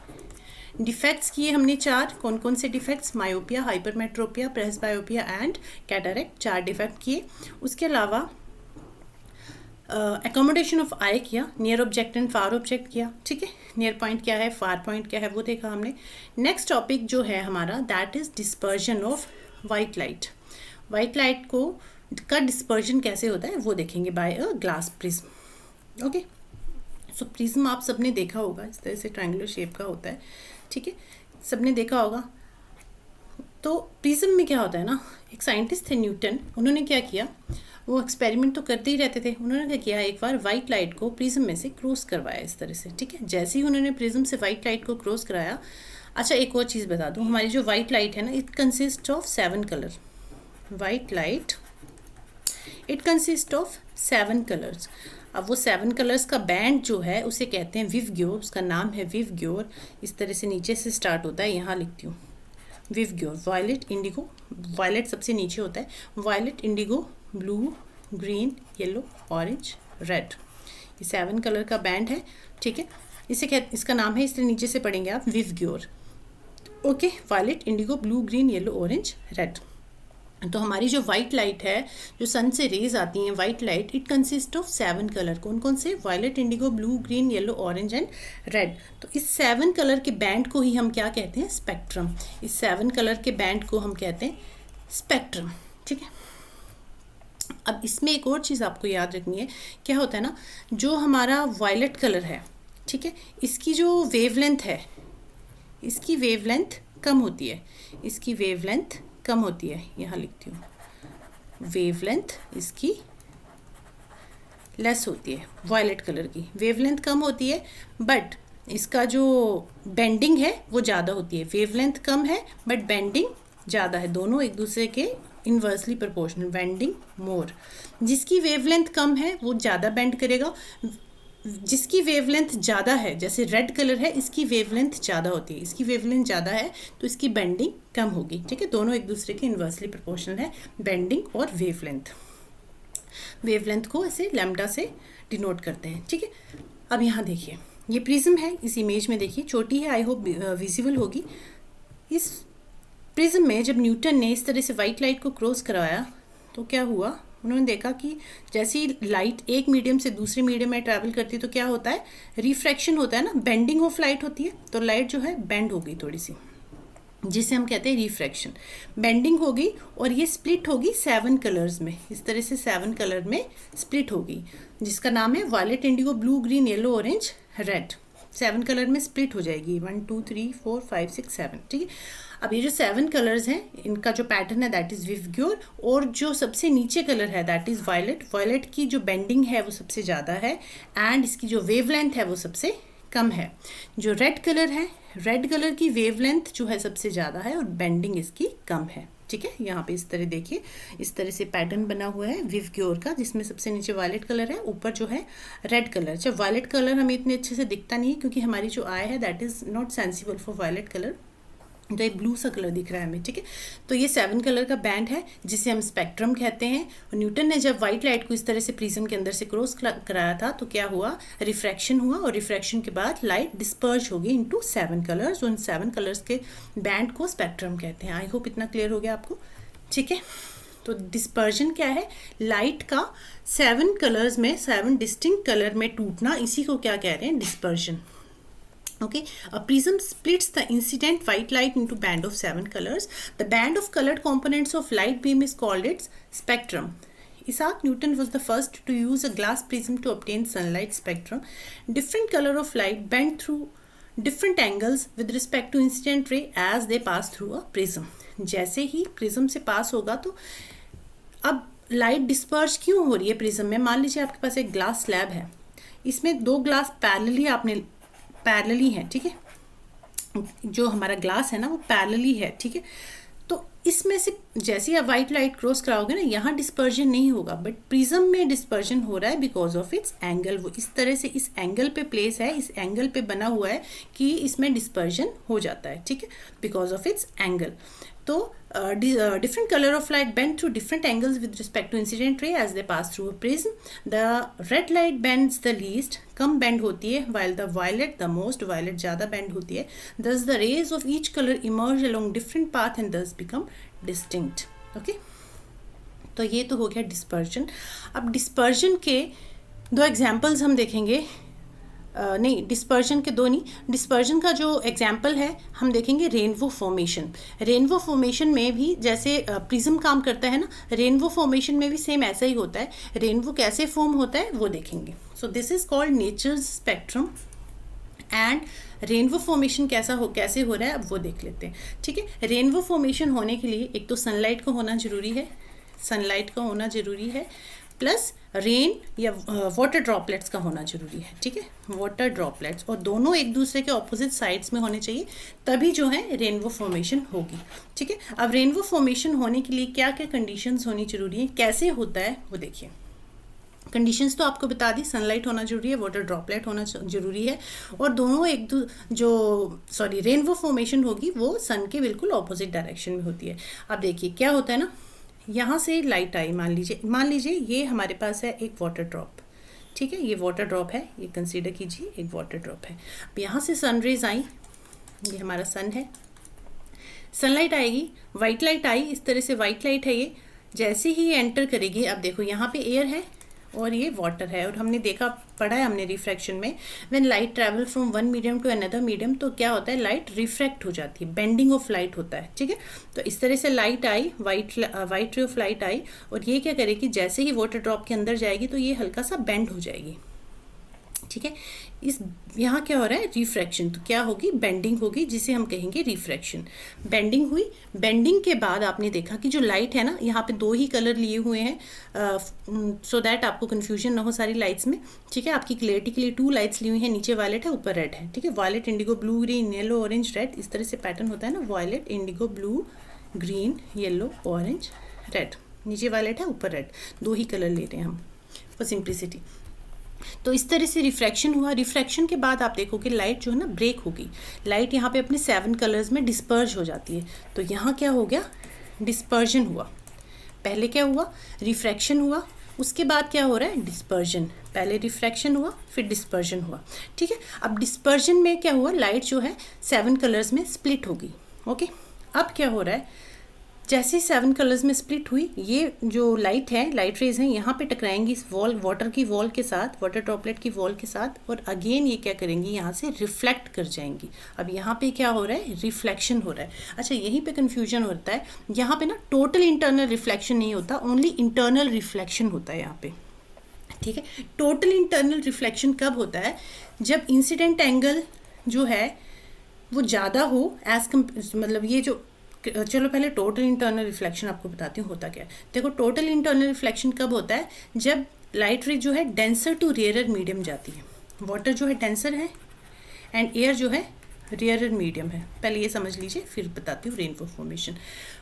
डिफेक्ट्स किए हमने 4, कौन कौन से defects, myopia, hypermetropia, presbyopia and cataract, 4 defect किए। उसके अलावा एकोमोडेशन ऑफ आई किया, near object and far object किया। ठीक है, नियर पॉइंट क्या है, फार पॉइंट क्या है, वो देखा हमने। नेक्स्ट टॉपिक जो है हमारा that is dispersion of white light. White light का डिस्पर्जन कैसे होता है वो देखेंगे by a glass prism. Okay, so prism आप सबने देखा होगा, इस तरह से ट्रायंगुलर शेप का होता है। ठीक है, सबने देखा होगा। तो प्रिज्म में क्या होता है ना, एक साइंटिस्ट थे न्यूटन, उन्होंने क्या किया, वो एक्सपेरिमेंट तो करते ही रहते थे। उन्होंने क्या किया, एक बार वाइट लाइट को प्रिज्म में से क्रॉस करवाया इस तरह से। ठीक है, जैसे ही उन्होंने प्रिज्म से वाइट लाइट को क्रॉस कराया। अच्छा, एक और चीज़ बता दूँ, हमारी जो वाइट लाइट है ना, it consist of 7 colour. White light it consist of 7 colours. अब वो 7 कलर्स का बैंड जो है उसे कहते हैं विवग्योर, उसका नाम है विवग्योर। इस तरह से नीचे से स्टार्ट होता है, यहाँ लिखती हूँ विवग्योर। वायलेट, इंडिगो, वायलेट सबसे नीचे होता है, violet, indigo, blue, green, yellow, orange, red, ये 7 कलर का बैंड है। ठीक है, इसका नाम है, इसलिए नीचे से पढ़ेंगे आप विवग्योर। Okay, violet, indigo, blue, green, yellow, orange, red. तो हमारी जो वाइट लाइट है, जो सन से रेज आती हैं, white light, it consist of 7 colour. कौन कौन से, violet, indigo, blue, green, yellow, orange and red. तो इस 7 कलर के बैंड को ही हम क्या कहते हैं, स्पेक्ट्रम। इस 7 कलर के बैंड को हम कहते हैं स्पेक्ट्रम। ठीक है, अब इसमें एक और चीज़ आपको याद रखनी है, क्या होता है ना, जो हमारा वायलेट कलर है, ठीक है, इसकी जो वेवलेंथ है, इसकी वेवलेंथ कम होती है, इसकी वेवलेंथ कम होती है, यहाँ लिखती हूँ, वेवलेंथ इसकी लेस होती है, वायलेट कलर की वेवलेंथ कम होती है, बट इसका जो बेंडिंग है वो ज़्यादा होती है। वेवलेंथ कम है बट बेंडिंग ज़्यादा है, दोनों एक दूसरे के इन्वर्सली प्रोपोर्शनल, बेंडिंग मोर। जिसकी वेवलेंथ कम है वो ज़्यादा बेंड करेगा, जिसकी वेवलेंथ ज़्यादा है, जैसे रेड कलर है, इसकी वेवलेंथ ज़्यादा होती है, इसकी वेवलेंथ ज़्यादा है तो इसकी बेंडिंग कम होगी। ठीक है, दोनों एक दूसरे के इन्वर्सली प्रोपोर्शनल है, बेंडिंग और वेवलेंथ। वेवलेंथ को ऐसे लैम्डा से डिनोट करते हैं। ठीक है, अब यहाँ देखिए, ये प्रिज्म है, इस इमेज में देखिए, छोटी है, आई होप विजिबल होगी। इस प्रिज्म में जब न्यूटन ने इस तरह से वाइट लाइट को क्रॉस करवाया तो क्या हुआ, उन्होंने देखा कि जैसे ही लाइट एक मीडियम से दूसरे मीडियम में ट्रैवल करती है तो क्या होता है, रिफ्रैक्शन होता है ना, बेंडिंग ऑफ लाइट होती है, तो लाइट जो है बेंड हो गई थोड़ी सी, जिसे हम कहते हैं रिफ्रैक्शन। बेंडिंग होगी और ये स्प्लिट होगी 7 कलर्स में, इस तरह से 7 कलर में स्प्लिट होगी, जिसका नाम है violet, indigo, blue, green, yellow, orange, red. 7 colour में स्प्लिट हो जाएगी, 1 2 3 4 5 6 7। ठीक है, अब ये जो 7 कलर्स हैं, इनका जो पैटर्न है दैट इज़ विवग्योर, और जो सबसे नीचे कलर है दैट इज़ वायलेट। वायलेट की जो बेंडिंग है वो सबसे ज़्यादा है एंड इसकी जो वेवलेंथ है वो सबसे कम है। जो रेड कलर है, रेड कलर की वेवलेंथ जो है सबसे ज़्यादा है और बेंडिंग इसकी कम है। ठीक है, यहाँ पे इस तरह देखिए, इस तरह से पैटर्न बना हुआ है विवग्योर का, जिसमें सबसे नीचे वायलेट कलर है, ऊपर जो है रेड कलर। जब वायलेट कलर हमें इतने अच्छे से दिखता नहीं है क्योंकि हमारी जो आई है that is not sensible for violet colour, तो एक ब्लू सा कलर दिख रहा है हमें। ठीक है, तो ये 7 कलर का बैंड है जिसे हम स्पेक्ट्रम कहते हैं। और न्यूटन ने जब वाइट लाइट को इस तरह से प्रिज्म के अंदर से क्रॉस कराया था तो क्या हुआ, रिफ्रैक्शन हुआ, और रिफ्रैक्शन के बाद लाइट डिस्पर्ज होगी इनटू 7 कलर्स। उन 7 कलर्स के बैंड को स्पेक्ट्रम कहते हैं। आई होप इतना क्लियर हो गया आपको। ठीक है, तो डिस्पर्जन क्या है, लाइट का 7 कलर्स में, 7 डिस्टिंक्ट कलर में टूटना, इसी को क्या कह रहे हैं, dispersion. Okay, a prism splits the incident white light into band of 7 colors. The band of colored components of light beam is called its spectrum. Isaac Newton was the first to use a glass prism to obtain sunlight spectrum. Different color of light bend through different angles with respect to incident ray as they pass through a prism. जैसे ही prism से पास होगा तो अब light disperse क्यों हो रही है prism में। मान लीजिए आपके पास एक ग्लास स्लैब है, इसमें 2 ग्लास पैरेलली है। ठीक है, जो हमारा ग्लास है ना वो पैरेलली है। ठीक है, तो इसमें से जैसे ही आप वाइट लाइट क्रॉस कराओगे ना, यहाँ डिस्पर्जन नहीं होगा, बट प्रिज्म में डिस्पर्जन हो रहा है बिकॉज ऑफ इट्स एंगल। वो इस तरह से इस एंगल पे प्लेस है, इस एंगल पे बना हुआ है कि इसमें डिस्पर्जन हो जाता है। ठीक है, बिकॉज ऑफ इट्स एंगल। तो different color of light bend through different angles with respect to incident ray as they pass through a prism. The red light bends the least, come bend होती है, while the violet the most, violet ज़्यादा bend होती है। Thus the rays of each color emerge along different path and thus become distinct. Okay, तो ये तो हो गया डिस्पर्जन। अब डिस्पर्जन के 2 एग्जाम्पल्स हम देखेंगे, नहीं डिस्पर्जन के 2 नहीं, डिस्पर्जन का जो एग्जाम्पल है हम देखेंगे रेनबो फॉर्मेशन। रेनबो फॉर्मेशन में भी जैसे प्रिज्म काम करता है ना, रेनबो फॉर्मेशन में भी सेम ऐसा ही होता है। रेनबो कैसे फॉर्म होता है वो देखेंगे। So this is called nature's spectrum and rainbow formation कैसे हो रहा है अब वो देख लेते हैं। ठीक है, रेनबो फॉर्मेशन होने के लिए एक तो सनलाइट का होना ज़रूरी है, सनलाइट का होना ज़रूरी है, प्लस रेन या वाटर ड्रॉपलेट्स का होना ज़रूरी है। ठीक है, वाटर ड्रॉपलेट्स, और दोनों एक दूसरे के ऑपोजिट साइड्स में होने चाहिए, तभी जो है रेनबो फॉर्मेशन होगी। ठीक है, अब रेनबो फॉर्मेशन होने के लिए क्या क्या कंडीशंस होनी ज़रूरी है, कैसे होता है वो देखिए। कंडीशंस तो आपको बता दी, सनलाइट होना जरूरी है, वाटर ड्रॉपलेट होना जरूरी है, और दोनों रेनबो फॉर्मेशन होगी वो सन के बिल्कुल ऑपोजिट डायरेक्शन में होती है। अब देखिए क्या होता है ना, यहाँ से लाइट आई, मान लीजिए ये हमारे पास है एक वाटर ड्रॉप। ठीक है, ये वाटर ड्रॉप है, ये कंसीडर कीजिए एक वाटर ड्रॉप है। अब यहाँ से सनरेज आई, ये हमारा सन है, सनलाइट आएगी, वाइट लाइट आई, इस तरह से वाइट लाइट है ये, जैसे ही एंटर करेगी, अब देखो यहाँ पे एयर है और ये वाटर है, और हमने पढ़ा है हमने रिफ्रैक्शन में, when light travel from one medium to another medium, तो क्या होता है, लाइट रिफ्रैक्ट हो जाती है, बेंडिंग ऑफ लाइट होता है। ठीक है, तो इस तरह से लाइट आई, वाइट रे ऑफ लाइट आई, और ये क्या करेगी, जैसे ही वाटर ड्रॉप के अंदर जाएगी तो ये हल्का सा बेंड हो जाएगी। ठीक है। इस यहाँ क्या हो रहा है, रिफ्रैक्शन, तो क्या होगी, बेंडिंग होगी, जिसे हम कहेंगे रिफ्रैक्शन। बेंडिंग हुई, बेंडिंग के बाद आपने देखा कि जो लाइट है ना, यहाँ पे दो ही कलर लिए हुए हैं सो दैट आपको कन्फ्यूजन ना हो सारी लाइट्स में, ठीक है। आपकी क्लियरिटी के लिए 2 लाइट्स ली हुई हैं, नीचे वायलेट है, ऊपर रेड है, ठीक है। Violet, indigo, blue, green, yellow, orange, red, इस तरह से पैटर्न होता है ना, violet, indigo, blue, green, yellow, orange, red, नीचे वायलेट है, ऊपर रेड, 2 ही कलर ले रहे हैं हम फॉर सिंप्लिसिटी। तो इस तरह से रिफ्रैक्शन हुआ। रिफ्रैक्शन के बाद आप देखोगे लाइट जो है ना ब्रेक होगी, लाइट यहाँ पे अपने 7 कलर्स में डिस्पर्ज हो जाती है। तो यहाँ क्या हो गया, डिस्पर्जन हुआ। पहले क्या हुआ, रिफ्रैक्शन हुआ, उसके बाद क्या हो रहा है, डिस्पर्जन। पहले रिफ्रैक्शन हुआ, फिर डिस्पर्जन हुआ, ठीक है। अब डिस्पर्जन में क्या हुआ, लाइट जो है 7 कलर्स में स्प्लिट होगी, ओके। अब क्या हो रहा है, जैसे 7 कलर्स में स्प्लिट हुई, ये जो लाइट है, लाइट रेज हैं, यहाँ पे टकराएंगी इस वॉल, वाटर की वॉल के साथ, वाटर ड्रॉपलेट की वॉल के साथ, और अगेन ये क्या करेंगी, यहाँ से रिफ्लेक्ट कर जाएंगी। अब यहाँ पे क्या हो रहा है, रिफ्लेक्शन हो रहा है। अच्छा, यहीं पे कन्फ्यूजन होता है, यहाँ पे ना टोटल इंटरनल रिफ्लेक्शन नहीं होता, ओनली इंटरनल रिफ्लेक्शन होता है यहाँ पे, ठीक है। टोटल इंटरनल रिफ्लेक्शन कब होता है, जब इंसिडेंट एंगल जो है वो ज़्यादा हो मतलब ये जो, चलो पहले टोटल इंटरनल रिफ्लेक्शन आपको बताती हूँ होता क्या है। देखो, टोटल इंटरनल रिफ्लेक्शन कब होता है, जब लाइट रे जो है डेंसर टू रेयरर मीडियम जाती है। वाटर जो है डेंसर है एंड एयर जो है रेयरर मीडियम है। पहले ये समझ लीजिए, फिर बताती हूँ रेनबो फॉर्मेशन।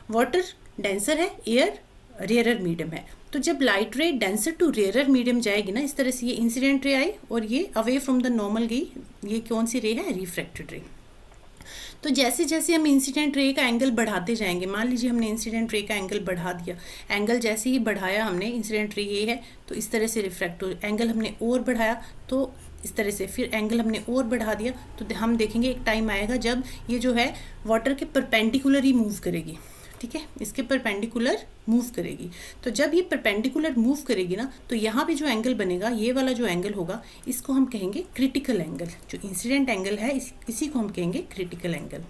वाटर डेंसर है, एयर रेयरर मीडियम है। तो जब लाइट रे डेंसर टू रेयरर मीडियम जाएगी ना, इस तरह से ये इंसिडेंट रे आई और ये अवे फ्रॉम द नॉर्मल गई, ये कौन सी रे है, रिफ्रैक्टेड रे। तो जैसे जैसे हम इंसिडेंट रे का एंगल बढ़ाते जाएंगे, मान लीजिए हमने इंसिडेंट रे का एंगल बढ़ा दिया, एंगल जैसे ही बढ़ाया हमने, इंसिडेंट रे ये है तो इस तरह से रिफ्रैक्ट हो, एंगल हमने और बढ़ाया तो इस तरह से, फिर एंगल हमने और बढ़ा दिया, तो हम देखेंगे एक टाइम आएगा जब ये जो है वाटर के परपेंडिकुलर ही मूव करेगी, ठीक है, इसके परपेंडिकुलर मूव करेगी। तो जब ये परपेंडिकुलर मूव करेगी ना, तो यहाँ पे जो एंगल बनेगा, ये वाला जो एंगल होगा, इसको हम कहेंगे क्रिटिकल एंगल। जो इंसिडेंट एंगल है इसी को हम कहेंगे क्रिटिकल एंगल।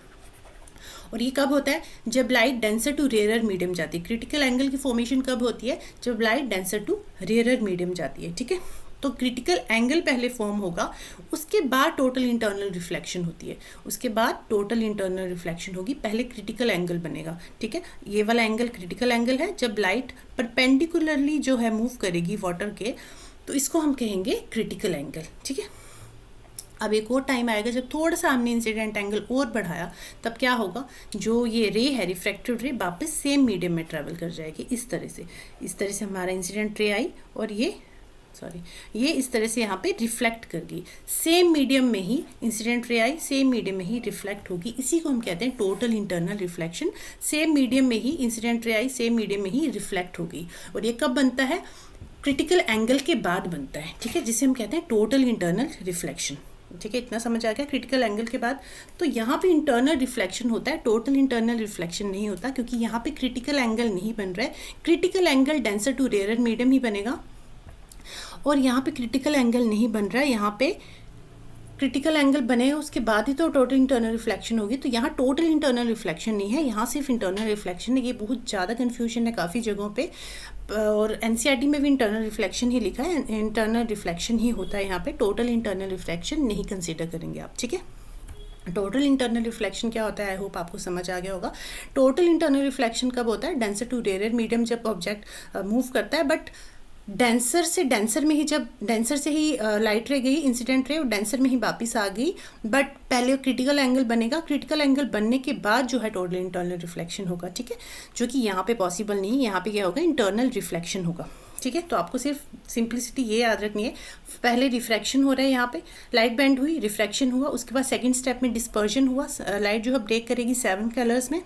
और ये कब होता है, जब light denser to rarer medium जाती है। क्रिटिकल एंगल की फॉर्मेशन कब होती है, जब light denser to rarer medium जाती है, ठीक है। तो क्रिटिकल एंगल पहले फॉर्म होगा, उसके बाद टोटल इंटरनल रिफ्लेक्शन होती है, उसके बाद टोटल इंटरनल रिफ्लेक्शन होगी, पहले क्रिटिकल एंगल बनेगा, ठीक है। ये वाला एंगल क्रिटिकल एंगल है, जब लाइट परपेंडिकुलरली जो है मूव करेगी वाटर के, तो इसको हम कहेंगे क्रिटिकल एंगल, ठीक है। अब एक और टाइम आएगा जब थोड़ा सा हमने इंसिडेंट एंगल और बढ़ाया, तब क्या होगा, जो ये रे है रिफ्रैक्टेड रे वापस सेम मीडियम में ट्रैवल कर जाएगी, इस तरह से हमारा इंसिडेंट रे आई और ये इस तरह से यहाँ पे रिफ्लेक्ट कर गई, सेम मीडियम में ही इंसिडेंट रे आई, सेम मीडियम में ही रिफ्लेक्ट होगी, इसी को हम कहते हैं total internal reflection. Same medium में ही इंसिडेंट रे आई, सेम मीडियम में ही रिफ्लेक्ट होगी, और ये कब बनता है, क्रिटिकल एंगल के बाद बनता है, ठीक है, जिसे हम कहते हैं टोटल इंटरनल रिफ्लेक्शन, ठीक है। इतना समझ आ गया, क्रिटिकल एंगल के बाद। तो यहाँ पे इंटरनल रिफ्लेक्शन होता है, टोटल इंटरनल रिफ्लेक्शन नहीं होता, क्योंकि यहाँ पे क्रिटिकल एंगल नहीं बन रहा है। Critical angle denser to rarer medium ही बनेगा, और यहाँ पे क्रिटिकल एंगल नहीं बन रहा है, यहाँ पे क्रिटिकल एंगल बनेगा उसके बाद ही तो टोटल इंटरनल रिफ्लेक्शन होगी। तो यहाँ टोटल इंटरनल रिफ्लेक्शन नहीं है, यहाँ सिर्फ इंटरनल रिफ्लेक्शन है। ये बहुत ज़्यादा कन्फ्यूजन है काफ़ी जगहों पे, और एनसीईआरटी में भी इंटरनल रिफ्लेक्शन ही लिखा है, इंटरनल रिफ्लेक्शन ही होता है यहाँ पे, टोटल इंटरनल रिफ्लेक्शन नहीं कंसिडर करेंगे आप, ठीक है। टोटल इंटरनल रिफ्लेक्शन क्या होता है, आई होप आपको समझ आ गया होगा। टोटल इंटरनल रिफ्लेक्शन कब होता है, डेंसर टू रेयरर मीडियम जब ऑब्जेक्ट मूव करता है, बट डेंसर से डेंसर में ही, जब डेंसर से ही लाइट रे गई, इंसिडेंट रे, और डेंसर में ही वापस आ गई, बट पहले क्रिटिकल एंगल बनेगा, क्रिटिकल एंगल बनने के बाद जो है टोटल इंटरनल रिफ्लेक्शन होगा, ठीक है, जो कि यहाँ पे पॉसिबल नहीं है। यहाँ पे क्या होगा, इंटरनल रिफ्लेक्शन होगा, ठीक है। तो आपको सिर्फ सिंप्लिसिटी ये याद रखनी है, पहले रिफ्रैक्शन हो रहा है, यहाँ पे लाइट बेंड हुई, रिफ्रैक्शन हुआ, उसके बाद सेकेंड स्टेप में डिस्पर्जन हुआ, लाइट जो है ब्रेक करेगी 7 कलर्स में,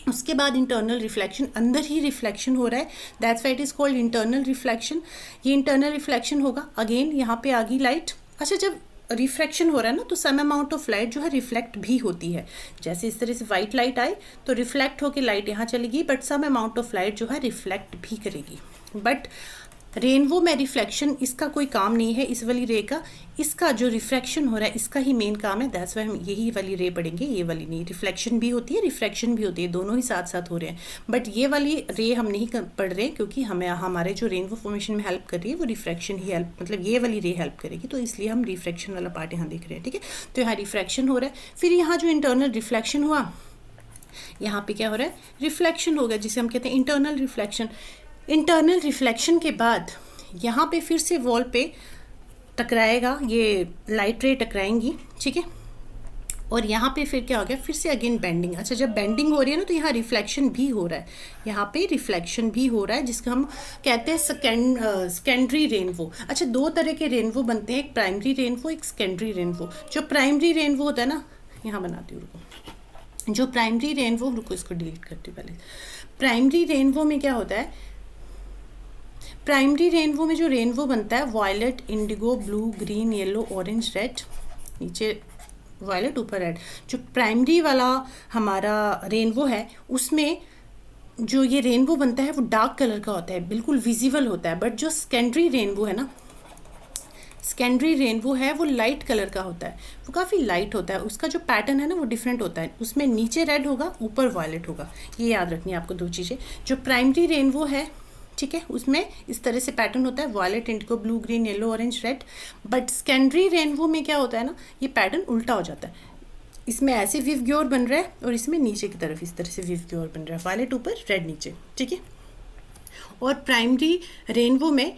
उसके बाद इंटरनल रिफ्लेक्शन, अंदर ही रिफ्लेक्शन हो रहा है, that's why it is called internal reflection. ये इंटरनल रिफ्लेक्शन होगा, अगेन यहाँ पे आ गई लाइट। अच्छा, जब रिफ्रैक्शन हो रहा है ना, तो सम अमाउंट ऑफ लाइट जो है रिफ्लेक्ट भी होती है, जैसे इस तरह से वाइट लाइट आई तो रिफ्लेक्ट होकर लाइट यहाँ चली गई, but some amount of light जो है रिफ्लेक्ट भी करेगी, बट रेनबो में रिफ्लेक्शन इसका कोई काम नहीं है, इस वाली रे का, इसका जो रिफ्रैक्शन हो रहा है इसका ही मेन काम है। दैट्स वाई हम यही वाली रे पढ़ेंगे, ये वाली नहीं। रिफ्लेक्शन भी होती है, रिफ्रैक्शन भी होती है, दोनों ही साथ साथ हो रहे हैं, बट ये वाली रे हम नहीं पढ़ रहे क्योंकि हमें हमारे जो रेनबो फॉर्मेशन में हेल्प कर रही है वो रिफ्रैक्शन ही हेल्प, मतलब ये वाली रे हेल्प करेगी, तो इसलिए हम रिफ्रैक्शन वाला पार्ट यहाँ देख रहे हैं। ठीक है, तो यहाँ रिफ्रैक्शन हो रहा है, फिर यहाँ जो इंटरनल रिफ्लेक्शन हुआ, यहाँ पे क्या हो रहा है, रिफ्लेक्शन हो गया, जिसे हम कहते हैं इंटरनल रिफ्लेक्शन। इंटरनल रिफ्लेक्शन के बाद यहाँ पे फिर से वॉल पे टकराएगा, ये लाइट रे टकराएंगी। ठीक है, और यहाँ पे फिर क्या हो गया, फिर से अगेन बेंडिंग। अच्छा, जब बेंडिंग हो रही है ना तो यहाँ रिफ्लेक्शन भी हो रहा है, यहाँ पे रिफ्लेक्शन भी हो रहा है, जिसको हम कहते हैं सेकेंडरी रेनबो। अच्छा, दो तरह के रेनबो बनते हैं, एक प्राइमरी रेनबो, एक सेकेंडरी रेनबो। जो प्राइमरी रेनबो होता है ना, यहाँ बनाती हूँ, रुको, जो प्राइमरी रेनबो, रुको इसको डिलीट करती हूँ पहले। प्राइमरी रेनबो में क्या होता है, प्राइमरी रेनबो में जो रेनबो बनता है, violet, indigo, blue, green, yellow, orange, red, नीचे वायलेट ऊपर रेड। जो प्राइमरी वाला हमारा रेनबो है उसमें जो ये रेनबो बनता है वो डार्क कलर का होता है, बिल्कुल विजिबल होता है। बट जो सेकेंडरी रेनबो है ना, सेकेंडरी रेनबो है वो लाइट कलर का होता है, वो काफ़ी लाइट होता है, उसका जो पैटर्न है ना वो डिफरेंट होता है, उसमें नीचे रेड होगा, ऊपर वायलेट होगा। ये याद रखनी है आपको दो चीज़ें। जो प्राइमरी रेनबो है, ठीक है, उसमें इस तरह से पैटर्न होता है, violet, indigo, blue, green, yellow, orange, red. But secondary rainbow में क्या होता है ना, ये पैटर्न उल्टा हो जाता है, इसमें ऐसे विव ग्योर बन रहा है और इसमें नीचे की तरफ इस तरह से विव ग्योर बन रहा है, वायलेट ऊपर, रेड नीचे। ठीक है, और प्राइमरी रेनबो में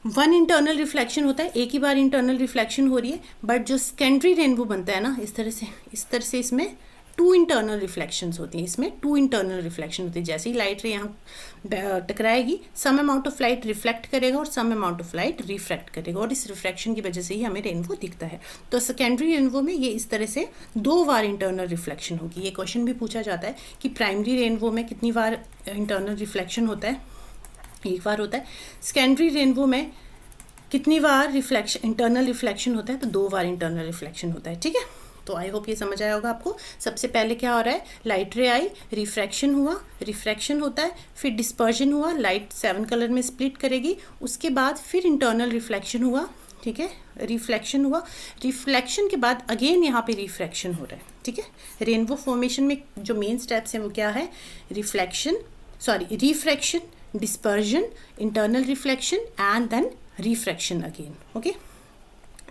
वन इंटरनल रिफ्लेक्शन होता है, एक ही बार इंटरनल रिफ्लेक्शन हो रही है। बट जो सेकेंडरी रेनबो बनता है ना, इस तरह से इसमें टू इंटरनल रिफ्लेक्शंस होती हैं, इसमें टू इंटरनल रिफ्लेक्शन होती है। जैसे ही लाइट रे यहाँ टकराएगी, some amount of light reflect करेगा और some amount of light refract करेगा, और इस रिफ्रैक्शन की वजह से ही हमें रेनबो दिखता है। तो सेकेंडरी रेनबो में ये इस तरह से दो बार इंटरनल रिफ्लेक्शन होगी। ये क्वेश्चन भी पूछा जाता है कि प्राइमरी रेनबो में कितनी बार इंटरनल रिफ्लेक्शन होता है, एक बार होता है। सेकेंडरी रेनबो में कितनी बार इंटरनल रिफ्लेक्शन होता है, तो दो बार इंटरनल रिफ्लेक्शन होता है। ठीक है, तो आई होप ये समझ आया होगा आपको। सबसे पहले क्या हो रहा है, लाइट रे आई, रिफ्रैक्शन हुआ, रिफ्रैक्शन होता है, फिर डिस्पर्जन हुआ, लाइट 7 कलर में स्प्लिट करेगी, उसके बाद फिर इंटरनल रिफ्लेक्शन हुआ। ठीक है, रिफ्लेक्शन हुआ, रिफ्लेक्शन के बाद अगेन यहाँ पे रिफ्रैक्शन हो रहा है। ठीक है, रेनबो फॉर्मेशन में जो मेन स्टेप्स हैं वो क्या है, refraction, dispersion, internal reflection and then refraction again. Okay,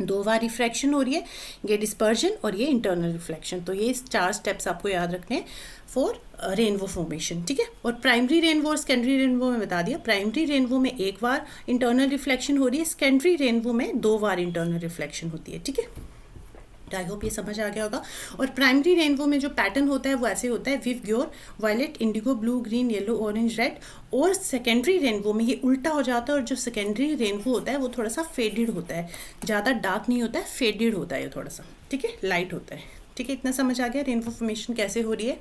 दो बार रिफ्रैक्शन हो रही है, ये डिस्पर्जन और ये इंटरनल रिफ्लेक्शन। तो ये 4 स्टेप्स आपको याद रखने हैं फॉर रेनबो फॉर्मेशन। ठीक है, और प्राइमरी रेनबो और सेकेंडरी रेनबो में बता दिया, प्राइमरी रेनबो में एक बार इंटरनल रिफ्लेक्शन हो रही है, सेकेंडरी रेनबो में 2 बार इंटरनल रिफ्लेक्शन होती है। ठीक है, आई होप ये समझ आ गया होगा। और प्राइमरी रेनबो में जो पैटर्न होता है वो ऐसे होता है, विव ग्योर, violet, indigo, blue, green, yellow, orange, red. और सेकेंडरी रेनबो में ये उल्टा हो जाता है, और जो सेकेंडरी रेनबो होता है वो थोड़ा सा फेडेड होता है, ज़्यादा डार्क नहीं होता है, फेडेड होता है ये थोड़ा सा। ठीक है, लाइट होता है। ठीक है, इतना समझ आ गया रेनबो फॉर्मेशन कैसे हो रही है।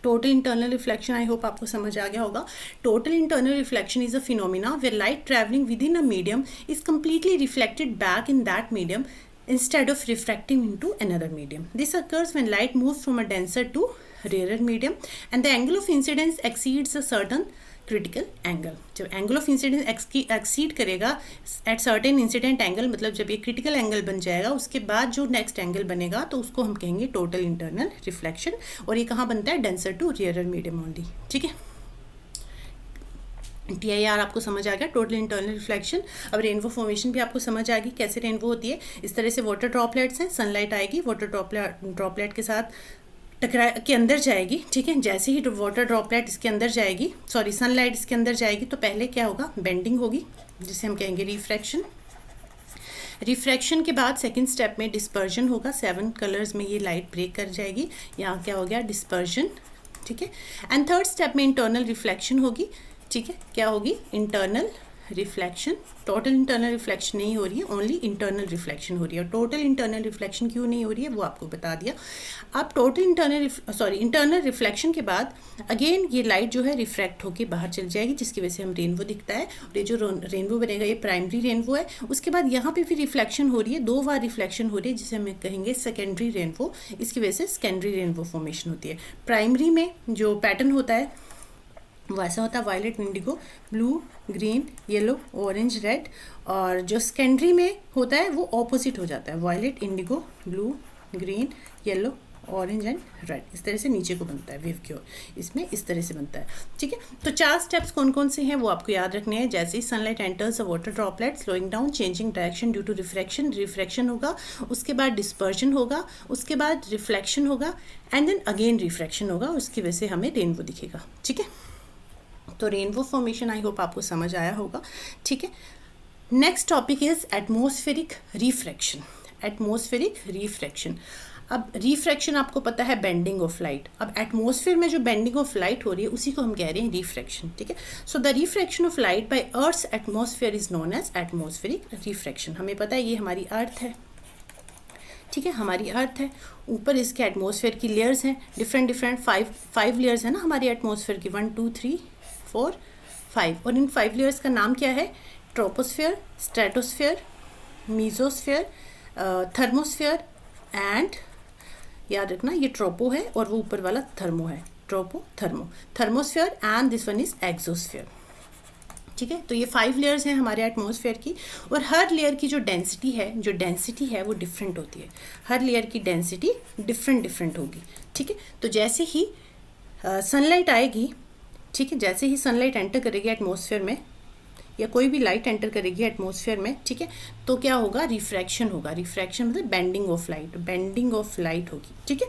Total internal reflection, I hope आपको समझ आ गया होगा। Total internal reflection is a phenomena where light travelling within a medium is completely reflected back in that medium instead of refracting into another medium. This occurs when light moves from a denser to rarer medium and the angle of incidence exceeds a certain critical angle. जब angle of incidence exceed करेगा at certain incident angle, मतलब जब ये critical angle बन जाएगा, उसके बाद जो next angle बनेगा तो उसको हम कहेंगे total internal reflection, और ये कहाँ बनता है, denser to rarer medium only. ठीक है, TIR आपको समझ आ गया, टोटल इंटरनल रिफ्लेक्शन। अब रेनबो फॉर्मेशन भी आपको समझ आ गई कैसे रेनबो होती है। इस तरह से वाटर ड्रॉपलेट्स हैं, सनलाइट आएगी, वाटर ड्रॉपलेट के साथ टकरा के अंदर जाएगी। ठीक है, जैसे ही वाटर ड्रॉपलेट इसके अंदर जाएगी, सनलाइट इसके अंदर जाएगी, तो पहले क्या होगा, बेंडिंग होगी, जिसे हम कहेंगे रिफ्रैक्शन। रिफ्रैक्शन के बाद सेकंड स्टेप में डिस्पर्जन होगा, 7 कलर्स में ये लाइट ब्रेक कर जाएगी, यहाँ क्या हो गया, डिस्पर्जन। ठीक है, एंड थर्ड स्टेप में इंटरनल रिफ्लेक्शन होगी। ठीक है, क्या होगी, internal reflection. Total internal reflection नहीं हो रही है, ओनली इंटरनल रिफ्लेक्शन हो रही है। टोटल इंटरनल रिफ्लेक्शन क्यों नहीं हो रही है वो आपको बता दिया। अब टोटल इंटरनल रिफ्लेक्शन के बाद अगेन ये लाइट जो है रिफ्रैक्ट होकर बाहर चल जाएगी, जिसकी वजह से हम रेनबो दिखता है। और ये जो रेनबो बनेगा ये प्राइमरी रेनबो है। उसके बाद यहाँ पे भी रिफ्लेक्शन हो रही है, 2 बार रिफ्लेक्शन हो रही है, जिसे हम कहेंगे सेकेंडरी रेनबो। इसकी वजह से सेकेंडरी रेनबो फॉर्मेशन होती है। प्राइमरी में जो पैटर्न होता है वो ऐसा होता है violet, indigo, blue, green, yellow, orange, red. और जो सेकेंडरी में होता है वो ऑपोजिट हो जाता है, violet, indigo, blue, green, yellow, orange and red. इस तरह से नीचे को बनता है वेव की ओर, इसमें इस तरह से बनता है। ठीक है, तो 4 स्टेप्स कौन कौन से हैं वो आपको याद रखने हैं। जैसे ही sunlight enters a water droplet, slowing down, changing direction due to refraction, refraction होगा, उसके बाद डिस्पर्जन होगा, उसके बाद रिफ्लेक्शन होगा, एंड देन अगेन रिफ्रैक्शन होगा, उसकी वजह से हमें रेनबो दिखेगा। ठीक है, तो रेनबो फॉर्मेशन आई होप आपको समझ आया होगा। ठीक है, next topic is atmospheric refraction. Atmospheric refraction, अब रिफ्रैक्शन आपको पता है बेंडिंग ऑफ लाइट। अब एटमॉस्फेयर में जो बेंडिंग ऑफ लाइट हो रही है उसी को हम कह रहे हैं रिफ्रैक्शन। ठीक है, so the refraction of light by earth's atmosphere is known as atmospheric refraction. हमें पता है ये हमारी अर्थ है। ठीक है, हमारी अर्थ है, ऊपर इसके एटमॉस्फेयर की लेयर्स हैं, डिफरेंट डिफरेंट फाइव लेयर्स है ना हमारी एटमॉस्फेयर की, 1 2 3 4 5। और इन 5 लेयर्स का नाम क्या है? Troposphere, stratosphere, mesosphere, thermosphere and, याद रखना ये ट्रोपो है और वो ऊपर वाला थर्मो है, ट्रोपो thermo, thermosphere and this one is exosphere. ठीक है, तो ये 5 लेयर्स हैं हमारे एटमॉस्फेयर की, और हर लेयर की जो डेंसिटी है वो डिफरेंट होती है। हर लेयर की डेंसिटी डिफरेंट होगी। ठीक है, तो जैसे ही सनलाइट आएगी, ठीक है, जैसे ही सनलाइट एंटर करेगी एटमॉस्फेयर में, या कोई भी लाइट एंटर करेगी एटमॉस्फेयर में, ठीक है, तो क्या होगा? रिफ्रैक्शन होगा। रिफ्रैक्शन मतलब बेंडिंग ऑफ लाइट होगी। ठीक है,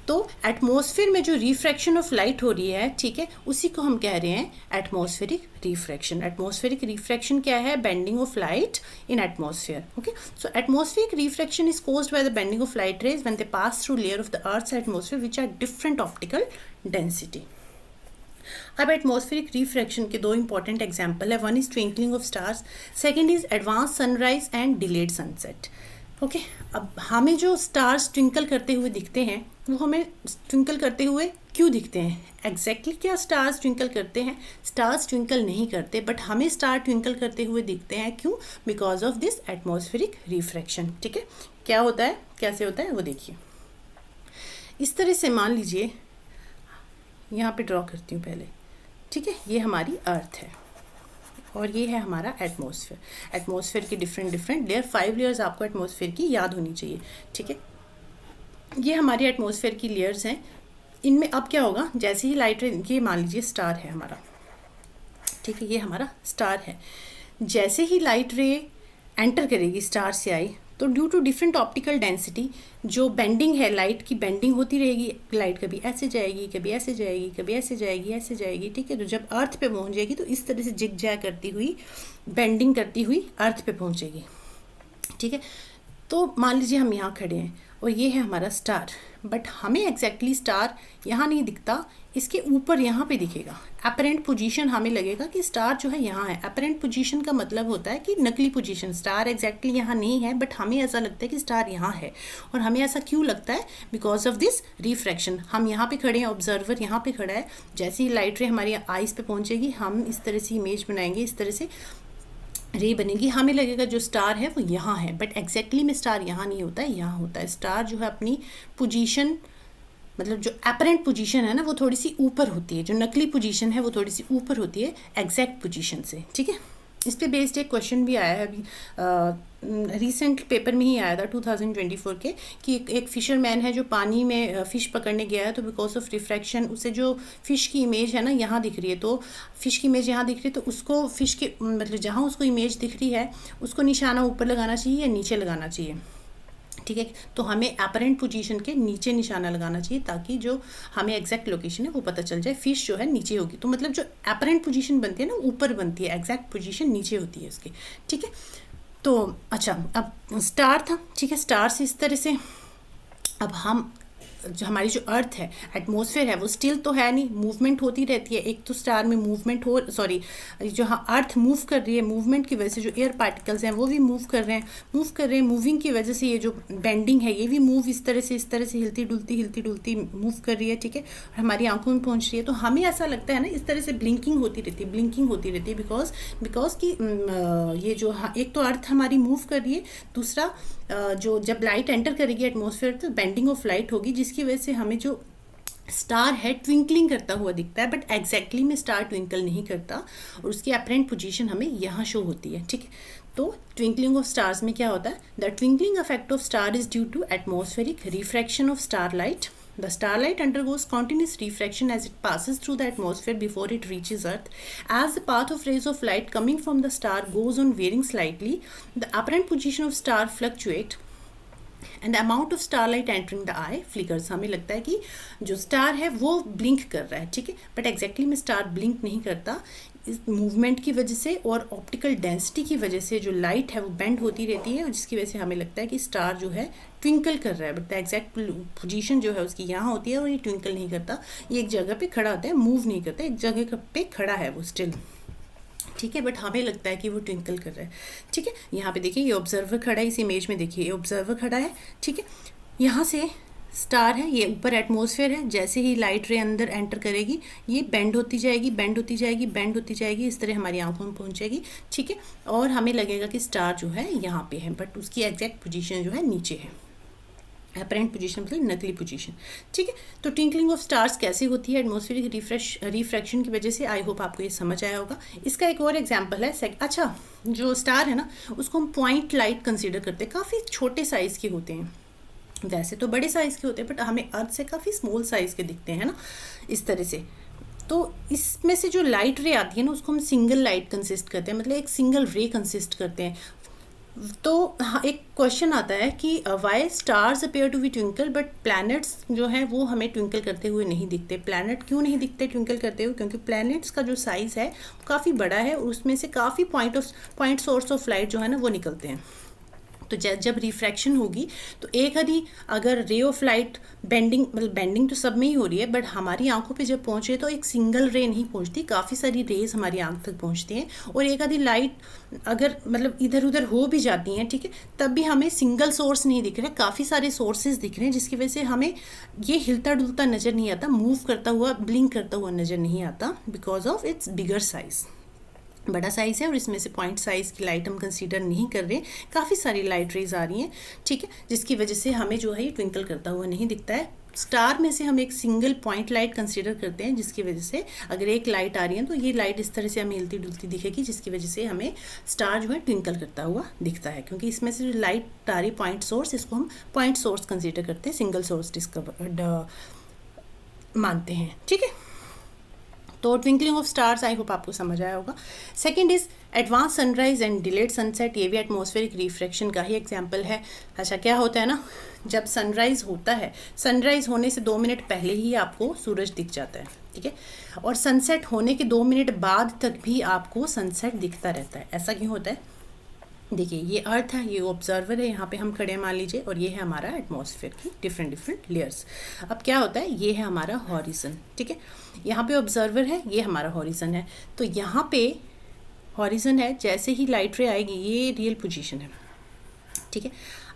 तो एटमॉस्फेयर में जो रिफ्रैक्शन ऑफ लाइट हो रही है, ठीक है, उसी को हम कह रहे हैं एटमॉस्फेरिक रिफ्रैक्शन। एटमॉस्फेरिक रिफ्रैक्शन क्या है? Bending of light in atmosphere. Okay, so atmospheric refraction is caused by the bending of light rays when they pass through layer of the earth's atmosphere which are different optical density. अब atmospheric refraction के 2 important example है। One is twinkling of stars, second is advance sunrise and delayed sunset. Okay, अब हमें जो stars twinkle करते हुए दिखते हैं वो हमें ट्विंकल करते हुए क्यों दिखते हैं? एग्जैक्टली क्या स्टार्स ट्विंकल करते हैं? स्टार्स ट्विंकल नहीं करते, बट हमें स्टार ट्विंकल करते हुए दिखते हैं। क्यों? Because of this atmospheric refraction. ठीक है, क्या होता है, कैसे होता है वो देखिए। इस तरह से मान लीजिए, यहाँ पे ड्रॉ करती हूँ पहले। ठीक है, ये हमारी अर्थ है और ये है हमारा एटमॉस्फेयर। एटमॉस्फेयर की डिफरेंट लेयर, 5 लेयर्स आपको एटमॉस्फेयर की याद होनी चाहिए। ठीक है, ये हमारी एटमॉस्फेयर की लेयर्स हैं। इनमें अब क्या होगा? जैसे ही लाइट रे, ये मान लीजिए स्टार है हमारा। ठीक है, ये हमारा स्टार है। जैसे ही लाइट रे एंटर करेगी, स्टार से आई, तो due to different optical density जो बेंडिंग है, लाइट की बेंडिंग होती रहेगी। लाइट कभी ऐसे जाएगी, कभी ऐसे जाएगी, कभी ऐसे जाएगी, ऐसे जाएगी। ठीक है, तो जब अर्थ पे पहुंचेगी तो इस तरह से जिग जैग करती हुई, बेंडिंग करती हुई अर्थ पे पहुंचेगी। ठीक है, तो मान लीजिए हम यहाँ खड़े हैं और ये है हमारा स्टार, बट हमें एग्जैक्टली स्टार यहाँ नहीं दिखता, इसके ऊपर यहाँ पे दिखेगा। अपरेंट पोजीशन हमें लगेगा कि स्टार जो है यहाँ है। अपरेंट पोजीशन का मतलब होता है कि नकली पोजीशन, स्टार एग्जैक्टली यहाँ नहीं है, बट हमें ऐसा लगता है कि स्टार यहाँ है। और हमें ऐसा क्यों लगता है? Because of this refraction. हम यहाँ पे खड़े हैं, ऑब्जर्वर यहाँ पे खड़ा है, जैसे ही लाइट रे हमारी आइज़ पे पहुँचेगी, हम इस तरह से इमेज बनाएंगे, इस तरह से रे बनेगी, हमें लगेगा जो स्टार है वो यहाँ है, बट एग्जैक्टली में स्टार यहाँ नहीं होता है, यहाँ होता है। स्टार जो है अपनी पोजीशन, मतलब जो अपरेंट पोजीशन है ना, वो थोड़ी सी ऊपर होती है। जो नकली पोजीशन है वो थोड़ी सी ऊपर होती है एग्जैक्ट पोजीशन से। ठीक है, इस पे बेस्ड एक क्वेश्चन भी आया है अभी, रिसेंट पेपर में ही आया था 2024 के, कि एक फिशरमैन है जो पानी में फ़िश पकड़ने गया है, तो बिकॉज ऑफ रिफ्रैक्शन उसे जो फ़िश की इमेज है ना यहाँ दिख रही है, तो फ़िश की इमेज यहाँ दिख रही है, तो उसको फ़िश के मतलब जहाँ उसको इमेज दिख रही है उसको निशाना ऊपर लगाना चाहिए या नीचे लगाना चाहिए। ठीक है, तो हमें अपरेंट पोजीशन के नीचे निशाना लगाना चाहिए ताकि जो हमें एग्जैक्ट लोकेशन है वो पता चल जाए। फिश जो है नीचे होगी, तो मतलब जो अपरेंट पोजीशन बनती है ना ऊपर बनती है, एग्जैक्ट पोजीशन नीचे होती है उसकी। ठीक है, तो अच्छा, अब स्टार था। ठीक है, स्टार से इस तरह से अब हम जो हमारी जो अर्थ है, एटमॉस्फेयर है, वो स्टिल तो है नहीं, मूवमेंट होती रहती है। एक तो स्टार में मूवमेंट हो, सॉरी जो हाँ अर्थ मूव कर रही है, मूवमेंट की वजह से जो एयर पार्टिकल्स हैं वो भी मूव कर रहे हैं। मूविंग की वजह से ये जो बेंडिंग है ये भी मूव इस तरह से हिलती डुलती मूव कर रही है। ठीक है, और हमारी आंखों में पहुंच रही है, तो हमें ऐसा लगता है ना इस तरह से ब्लिंकिंग होती रहती है बिकॉज कि ये जो हाँ, एक तो अर्थ हमारी मूव कर रही है, दूसरा जो जब लाइट एंटर करेगी एटमॉस्फेयर तो बेंडिंग ऑफ लाइट होगी, जिसकी वजह से हमें जो स्टार है ट्विंकलिंग करता हुआ दिखता है, बट एग्जैक्टली में स्टार ट्विंकल नहीं करता, और उसकी अपरेंट पोजीशन हमें यहाँ शो होती है, ठीक है। तो ट्विंकलिंग ऑफ स्टार्स में क्या होता है, the twinkling effect of star is due to atmospheric refraction of starlight. The starlight undergoes continuous refraction as it passes through the atmosphere before it reaches Earth. As the path of rays of light coming from the star goes on varying slightly, the apparent position of star fluctuate and the amount of starlight entering the I flickers. हमें लगता है कि जो star है वो blink कर रहा है, ठीक है, बट एग्जैक्टली में स्टार ब्लिंक नहीं करता। इस मूवमेंट की वजह से और ऑप्टिकल डेंसिटी की वजह से जो लाइट है वो बेंड होती रहती है, और जिसकी वजह से हमें लगता है कि स्टार जो है ट्विंकल कर रहा है, बट द एग्जैक्ट पोजीशन जो है उसकी यहाँ होती है और ये ट्विंकल नहीं करता, ये एक जगह पे खड़ा होता है, मूव नहीं करता, एक जगह पे खड़ा है वो स्टिल, ठीक है, बट हमें लगता है कि वो ट्विंकल कर रहा है, ठीक है। यहाँ पे देखिए ये ऑब्जर्वर खड़ा है, इस इमेज में देखिए ये ऑब्जर्वर खड़ा है, ठीक है। यहाँ से स्टार है, ये ऊपर एटमॉस्फेयर है, जैसे ही लाइट रे अंदर एंटर करेगी ये बेंड होती जाएगी, बेंड होती जाएगी, बेंड होती जाएगी, इस तरह हमारी आंखों में पहुँचेगी, ठीक है, और हमें लगेगा कि स्टार जो है यहाँ पे है, बट उसकी एग्जैक्ट पोजीशन जो है नीचे है। अपरेंट पोजीशन मतलब नकली पोजीशन, ठीक है। तो ट्विंकलिंग ऑफ स्टार्स कैसे होती है एटमॉस्फेरिक रिफ्रैक्शन की वजह से, आई होप आपको ये समझ आया होगा। इसका एक और एग्जांपल है, अच्छा जो स्टार है ना उसको हम पॉइंट लाइट कंसीडर करते हैं, काफ़ी छोटे साइज़ के होते हैं, वैसे तो बड़े साइज़ के होते हैं बट हमें अर्थ से काफ़ी स्मॉल साइज़ के दिखते हैं ना, इस तरह से। तो इसमें से जो लाइट रे आती है ना उसको हम सिंगल लाइट कंसिस्ट करते हैं, मतलब एक सिंगल रे कंसिस्ट करते हैं। तो हाँ, एक क्वेश्चन आता है कि why stars appear to be twinkle but planets जो हैं वो हमें ट्विंकल करते हुए नहीं दिखते। प्लैनेट क्यों नहीं दिखते ट्विंकल करते हुए? क्योंकि प्लैनेट्स का जो साइज़ है वो काफ़ी बड़ा है और उसमें से काफ़ी पॉइंट सोर्स ऑफ लाइट जो है ना वो निकलते हैं। तो जब रिफ्रैक्शन होगी तो एक आधी अगर रे ऑफ लाइट बेंडिंग, मतलब बेंडिंग तो सब में ही हो रही है, बट हमारी आंखों पे जब पहुंचे तो एक सिंगल रे नहीं पहुंचती, काफ़ी सारी रेज हमारी आंख तक पहुंचती हैं, और एक आधी लाइट अगर मतलब इधर उधर हो भी जाती हैं, ठीक है, तब भी हमें सिंगल सोर्स नहीं दिख रहा है, काफ़ी सारे सोर्सेज दिख रहे हैं, जिसकी वजह से हमें ये हिलता डुलता नज़र नहीं आता, मूव करता हुआ, ब्लिंक करता हुआ नज़र नहीं आता, because of its bigger size. बड़ा साइज़ है और इसमें से पॉइंट साइज़ की लाइट हम कंसीडर नहीं कर रहे, काफ़ी सारी लाइट रेज आ रही हैं, ठीक है, जिसकी वजह से हमें जो है ये ट्विंकल करता हुआ नहीं दिखता है। स्टार में से हम एक सिंगल पॉइंट लाइट कंसीडर करते हैं, जिसकी वजह से अगर एक लाइट आ रही है तो ये लाइट इस तरह से हमें हिलती डुलती दिखेगी, जिसकी वजह से हमें स्टार जो है ट्विंकल करता हुआ दिखता है, क्योंकि इसमें से जो लाइट आ रही पॉइंट सोर्स, इसको हम पॉइंट सोर्स कंसीडर करते हैं, सिंगल सोर्स डिस्कवर मानते हैं, ठीक है। तो twinkling of stars I hope आपको समझ आया होगा। Second is advance sunrise and delayed sunset, ये भी एटमॉस्फेरिक रिफ्रैक्शन का ही एग्जांपल है। अच्छा क्या होता है ना, जब सनराइज़ होता है, सनराइज़ होने से 2 मिनट पहले ही आपको सूरज दिख जाता है, ठीक है, और सनसेट होने के 2 मिनट बाद तक भी आपको सनसेट दिखता रहता है। ऐसा क्यों होता है? देखिए ये अर्थ है, ये ऑब्जर्वर है, यहाँ पे हम खड़े मान लीजिए, और ये है हमारा एटमॉस्फेयर की डिफरेंट लेयर्स। अब क्या होता है, ये है हमारा हॉरिजन, ठीक है, यहाँ पे ऑब्जर्वर है, ये हमारा हॉरिजन है। तो यहाँ पे हॉरिजन है, जैसे ही लाइट रे आएगी ये रियल पोजीशन है, ठीक है।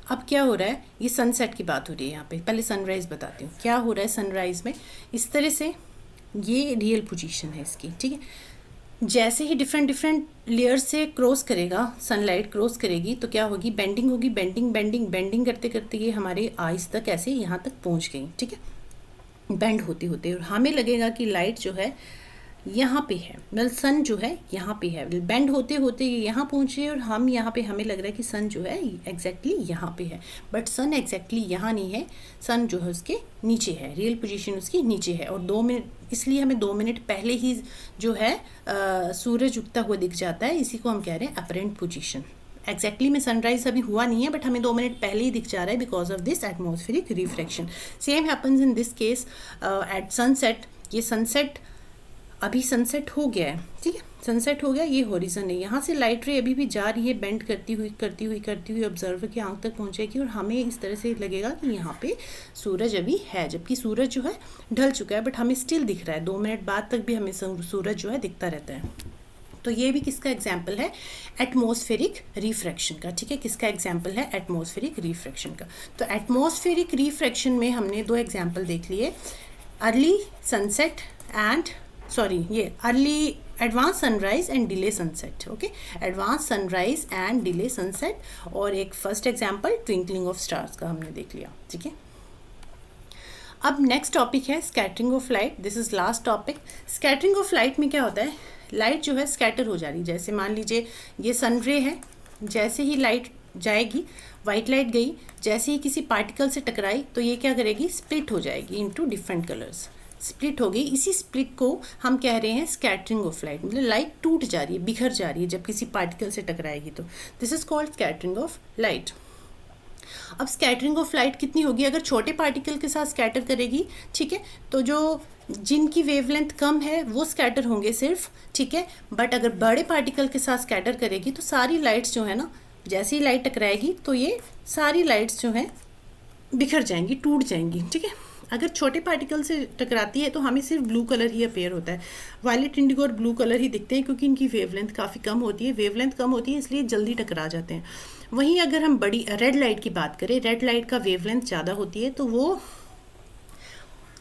अब क्या हो रहा है, ये सनसेट की बात हो रही है यहाँ पे, पहले सनराइज़ बताती हूँ क्या हो रहा है। सनराइज़ में इस तरह से ये रियल पोजीशन है इसकी, ठीक है। जैसे ही डिफरेंट लेयर से क्रॉस करेगा, सनलाइट क्रॉस करेगी तो क्या होगी, बेंडिंग होगी, बेंडिंग करते करते ये हमारे आइज तक ऐसे यहाँ तक पहुँच गई, ठीक है, बेंड होते होते, और हमें लगेगा कि लाइट जो है यहाँ पे है, मतलब सन जो है यहाँ पे है, बेंड होते होते ये यहाँ पहुँचे और हम यहाँ पे, हमें लग रहा है कि सन जो है एग्जैक्टली यहाँ पे है, बट सन एग्जैक्टली यहाँ नहीं है, सन जो है उसके नीचे है, रियल पोजीशन उसकी नीचे है, और 2 मिनट, इसलिए हमें 2 मिनट पहले ही जो है सूरज उगता हुआ दिख जाता है, इसी को हम कह रहे हैं अपरेंट पोजीशन। एग्जैक्टली में सनराइज अभी हुआ नहीं है, बट हमें 2 मिनट पहले ही दिख जा रहा है because of this atmospheric refraction. Same happens in this case at sunset. ये सनसेट, अभी सनसेट हो गया है, ठीक है, सनसेट हो गया, ये हॉरिजन है, यहाँ से लाइट रे अभी भी जा रही है, बेंड करती हुई ऑब्जर्वर की आंख तक पहुँचेगी, और हमें इस तरह से लगेगा कि यहाँ पे सूरज अभी है, जबकि सूरज जो है ढल चुका है, बट हमें स्टिल दिख रहा है, 2 मिनट बाद तक भी हमें सूरज जो है दिखता रहता है। तो ये भी किसका एग्जाम्पल है, एटमॉस्फेरिक रिफ्रैक्शन का, ठीक है, किसका एग्जाम्पल है, एटमॉस्फेरिक रिफ्रैक्शन का। तो एटमॉस्फेरिक रिफ्रैक्शन में हमने 2 एग्जाम्पल देख लिए, अर्ली सनसेट एंड ये early advance sunrise and delay sunset, okay, advance sunrise and delay sunset, और एक first example twinkling of stars का हमने देख लिया, ठीक है। अब नेक्स्ट टॉपिक है scattering of light. This is last topic. Scattering of light में क्या होता है, लाइट जो है स्कैटर हो जा रही है। जैसे मान लीजिए ये सन रे है, जैसे ही लाइट जाएगी, वाइट लाइट गई, जैसे ही किसी पार्टिकल से टकराई तो ये क्या करेगी, स्प्लिट हो जाएगी इनटू डिफरेंट कलर्स। स्प्लिट हो गई, इसी स्प्लिट को हम कह रहे हैं स्कैटरिंग ऑफ लाइट। मतलब लाइट टूट जा रही है, बिखर जा रही है जब किसी पार्टिकल से टकराएगी तो this is called scattering of light. अब स्कैटरिंग ऑफ लाइट कितनी होगी, अगर छोटे पार्टिकल के साथ स्कैटर करेगी, ठीक है, तो जो जिनकी वेवलेंथ कम है वो स्कैटर होंगे सिर्फ, ठीक है। बट अगर बड़े पार्टिकल के साथ स्कैटर करेगी तो सारी लाइट्स जो है ना, जैसे ही लाइट टकराएगी तो ये सारी लाइट्स जो हैं बिखर जाएंगी, टूट जाएंगी, ठीक है। अगर छोटे पार्टिकल से टकराती है तो हमें सिर्फ ब्लू कलर ही अपीयर होता है, वायलेट, इंडिगो और ब्लू कलर ही दिखते हैं, क्योंकि इनकी वेवलेंथ काफ़ी कम होती है। वेवलेंथ कम होती है इसलिए जल्दी टकरा जाते हैं। वहीं अगर हम बड़ी रेड लाइट की बात करें, रेड लाइट का वेवलेंथ ज़्यादा होती है तो वो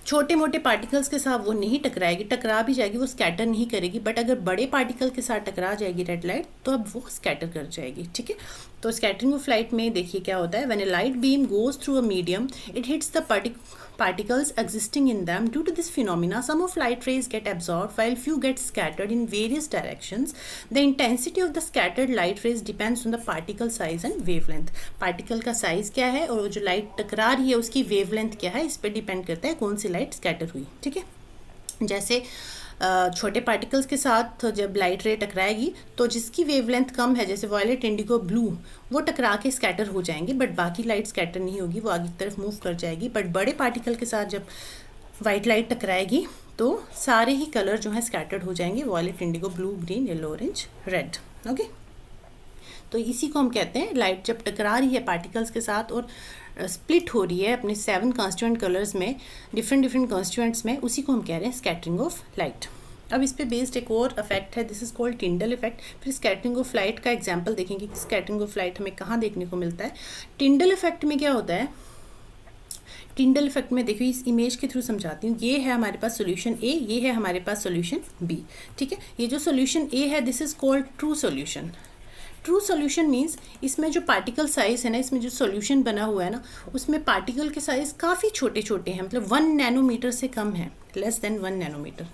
छोटे मोटे पार्टिकल्स के साथ वो नहीं टकराएगी, टकरा भी जाएगी, वो स्कैटर नहीं करेगी। बट अगर बड़े पार्टिकल के साथ टकरा जाएगी रेड लाइट तो अब वो स्कैटर कर जाएगी, ठीक है। तो स्कैटरिंग ऑफ लाइट में देखिए क्या होता है, when A light beam goes through a medium it hits the particles existing in them. Due to this phenomena, some of light rays get absorbed while few get scattered in various directions. The intensity of the scattered light rays depends on the particle size and wavelength. Particle का size क्या है और जो light टकरा रही है उसकी wavelength क्या है, इस पर डिपेंड करता है कौन सी लाइट स्कैटर हुई, ठीक है। जैसे छोटे पार्टिकल्स के साथ जब लाइट रे टकराएगी तो जिसकी वेवलेंथ कम है, जैसे वायलेट, इंडिगो, ब्लू, वो टकरा के स्कैटर हो जाएंगे, बट बाकी लाइट स्कैटर नहीं होगी, वो आगे की तरफ मूव कर जाएगी। बट बड़े पार्टिकल के साथ जब वाइट लाइट टकराएगी तो सारे ही कलर जो हैं स्कैटर्ड हो जाएंगे, violet, indigo, blue, green, yellow, orange, red, okay. तो इसी को हम कहते हैं, लाइट जब टकरा रही है पार्टिकल्स के साथ और स्प्लिट हो रही है अपने 7 कॉन्स्टिट्यूएंट कलर्स में, डिफरेंट कॉन्स्टिट्यूएंट्स में, उसी को हम कह रहे हैं स्कैटरिंग ऑफ लाइट। अब इस पे बेस्ड एक और इफेक्ट है, this is called Tyndall effect. फिर स्कैटरिंग ऑफ लाइट का एग्जांपल देखेंगे कि स्कैटरिंग ऑफ लाइट हमें कहाँ देखने को मिलता है। टिंडल इफेक्ट में क्या होता है, टिंडल इफेक्ट में देखिए इस इमेज के थ्रू समझाती हूँ। ये है हमारे पास सोल्यूशन ए, ये है हमारे पास सोल्यूशन बी, ठीक है। ये जो सोल्यूशन ए है this is called true solution. True solution means इसमें जो पार्टिकल साइज है ना, इसमें जो सोल्यूशन बना हुआ है ना, उसमें पार्टिकल के साइज काफ़ी छोटे छोटे हैं, मतलब 1 नैनोमीटर से कम है, less than 1 nanometre,